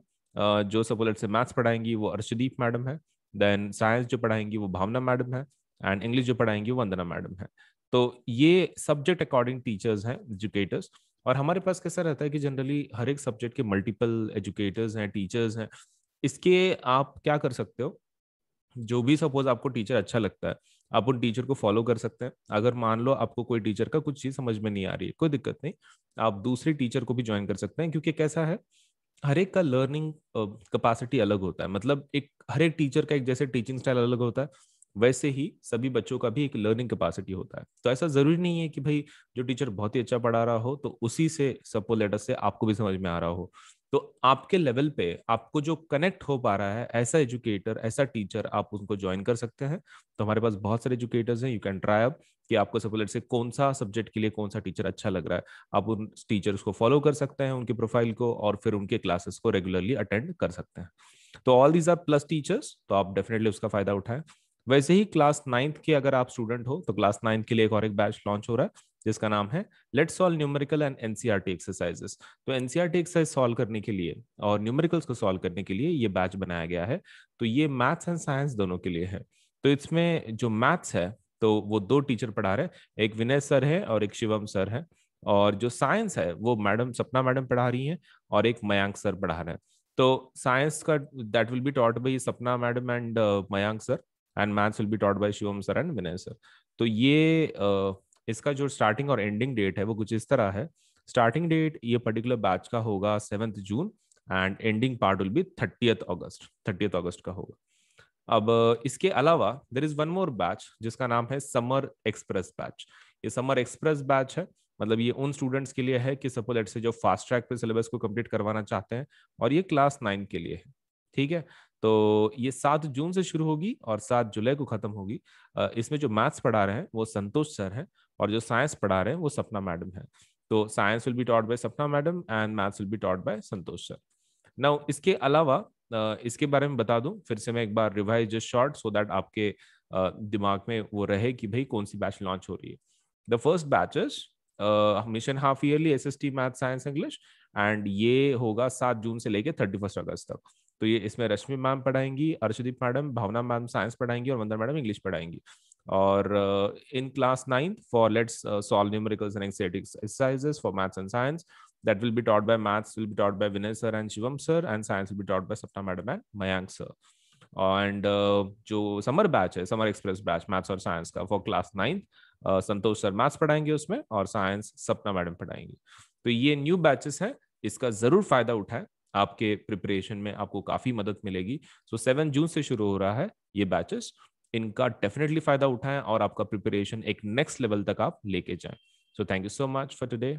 जो सपोलेट से मैथ्स पढ़ाएंगी वो अर्शदीप मैडम है। देन साइंस जो पढ़ाएंगी वो भावना मैडम है। एंड इंग्लिश जो पढ़ाएंगी वो वंदना मैडम है। तो ये सब्जेक्ट अकॉर्डिंग टीचर्स हैं, एजुकेटर्स। और हमारे पास कैसा रहता है कि जनरली हर एक सब्जेक्ट के मल्टीपल एजुकेटर्स हैं, टीचर्स हैं। इसके आप क्या कर सकते हो, जो भी सपोज आपको टीचर अच्छा लगता है आप उन टीचर को फॉलो कर सकते हैं। अगर मान लो आपको कोई टीचर का कुछ चीज समझ में नहीं आ रही है, कोई दिक्कत नहीं, आप दूसरे टीचर को भी ज्वाइन कर सकते हैं। क्योंकि कैसा है, हर एक का लर्निंग कैपेसिटी अलग होता है। मतलब एक हर एक टीचर का एक जैसे टीचिंग स्टाइल अलग होता है, वैसे ही सभी बच्चों का भी एक लर्निंग कैपेसिटी होता है। तो ऐसा जरूरी नहीं है कि भाई जो टीचर बहुत ही अच्छा पढ़ा रहा हो तो उसी से सपोज लेटर से आपको भी समझ में आ रहा हो। तो आपके लेवल पे आपको जो कनेक्ट हो पा रहा है ऐसा एजुकेटर, ऐसा टीचर, आप उनको ज्वाइन कर सकते हैं। तो हमारे पास बहुत सारे एजुकेटर्स हैं, यू कैन ट्राई अप कि आपको सपोज लेटर से कौन सा सब्जेक्ट के लिए कौन सा टीचर अच्छा लग रहा है। आप उन टीचर्स को फॉलो कर सकते हैं, उनके प्रोफाइल को, और फिर उनके क्लासेस को रेगुलरली अटेंड कर सकते हैं। तो all these are plus teachers, तो आप डेफिनेटली उसका फायदा उठाएं। वैसे ही क्लास 9th के अगर आप स्टूडेंट हो तो क्लास 9th के लिए एक और एक बैच लॉन्च हो रहा है जिसका नाम है let's solve numerical and NCERT exercises. तो एनसीईआरटी एक्सरसाइज सॉल्व करने के लिए और न्यूमेरिकल्स को सॉल्व करने के लिए ये बैच बनाया गया है। तो ये मैथ्स एंड साइंस दोनों के लिए है। तो इसमें जो मैथ्स है तो वो दो टीचर पढ़ा रहे हैं, एक विनय सर है और एक शिवम सर है। और जो साइंस है वो मैडम सपना मैडम पढ़ा रही हैं और एक मयांक सर पढ़ा रहे हैं। तो साइंस का that will be taught by Sapna madam and Mayank sir, and maths will be taught by Shivam sir and Vinay sir. तो ये इसका जो स्टार्टिंग और एंडिंग डेट है वो कुछ इस तरह है। स्टार्टिंग डेट ये पर्टिकुलर बैच का होगा 7th June, and ending part will be 30th August, 30th अगस्त का होगा। अब इसके अलावा there is one more batch जिसका नाम है समर एक्सप्रेस बैच। ये समर एक्सप्रेस बैच है, मतलब ये उन स्टूडेंट्स के लिए है कि सपोज लेट से जो फास्ट ट्रैक पे सिलेबस को कंप्लीट करवाना चाहते हैं, और ये क्लास 9 के लिए है। ठीक है, तो ये 7 जून से शुरू होगी और 7 जुलाई को खत्म होगी। इसमें जो मैथ्स पढ़ा रहे हैं वो संतोष सर हैं, और जो साइंस पढ़ा रहे हैं वो सपना मैडम है। तो science will be taught by Sapna madam and maths will be taught by Santosh sir. Now इसके अलावा इसके बारे में बता दूं फिर से मैं एक बार, revise just short so that आपके दिमाग में वो रहे कि भाई कौन सी बैच लॉन्च हो रही है। The first batch is mission half yearly SST math science English, and ये होगा 7 जून से लेके 31 अगस्त तक। तो ये इसमें रश्मि मैम पढ़ाएंगी, अर्शदीप मैडम, भावना मैम साइंस पढ़ाएंगी और वंदना मैडम इंग्लिश पढ़ाएंगी। और in class 9th for let's solve numericals and exercises for maths and science, that will be taught by maths will be taught by Vinay sir and Shivam sir, and science will be taught by Sapna madam and Mayank sir. And जो summer batch है, summer express batch maths और science का for class 9th, Santosh sir maths पढ़ाएंगे उसमें और science सपना madam पढ़ाएंगी। तो ये न्यू बैचेस हैं, इसका जरूर फायदा उठाएं, आपके प्रिपरेशन में आपको काफी मदद मिलेगी। सो 7 जून से शुरू हो रहा है ये बैचेस, इनका डेफिनेटली फायदा उठाएं और आपका प्रिपरेशन एक नेक्स्ट लेवल तक आप लेके जाएं। So thank you so much for today.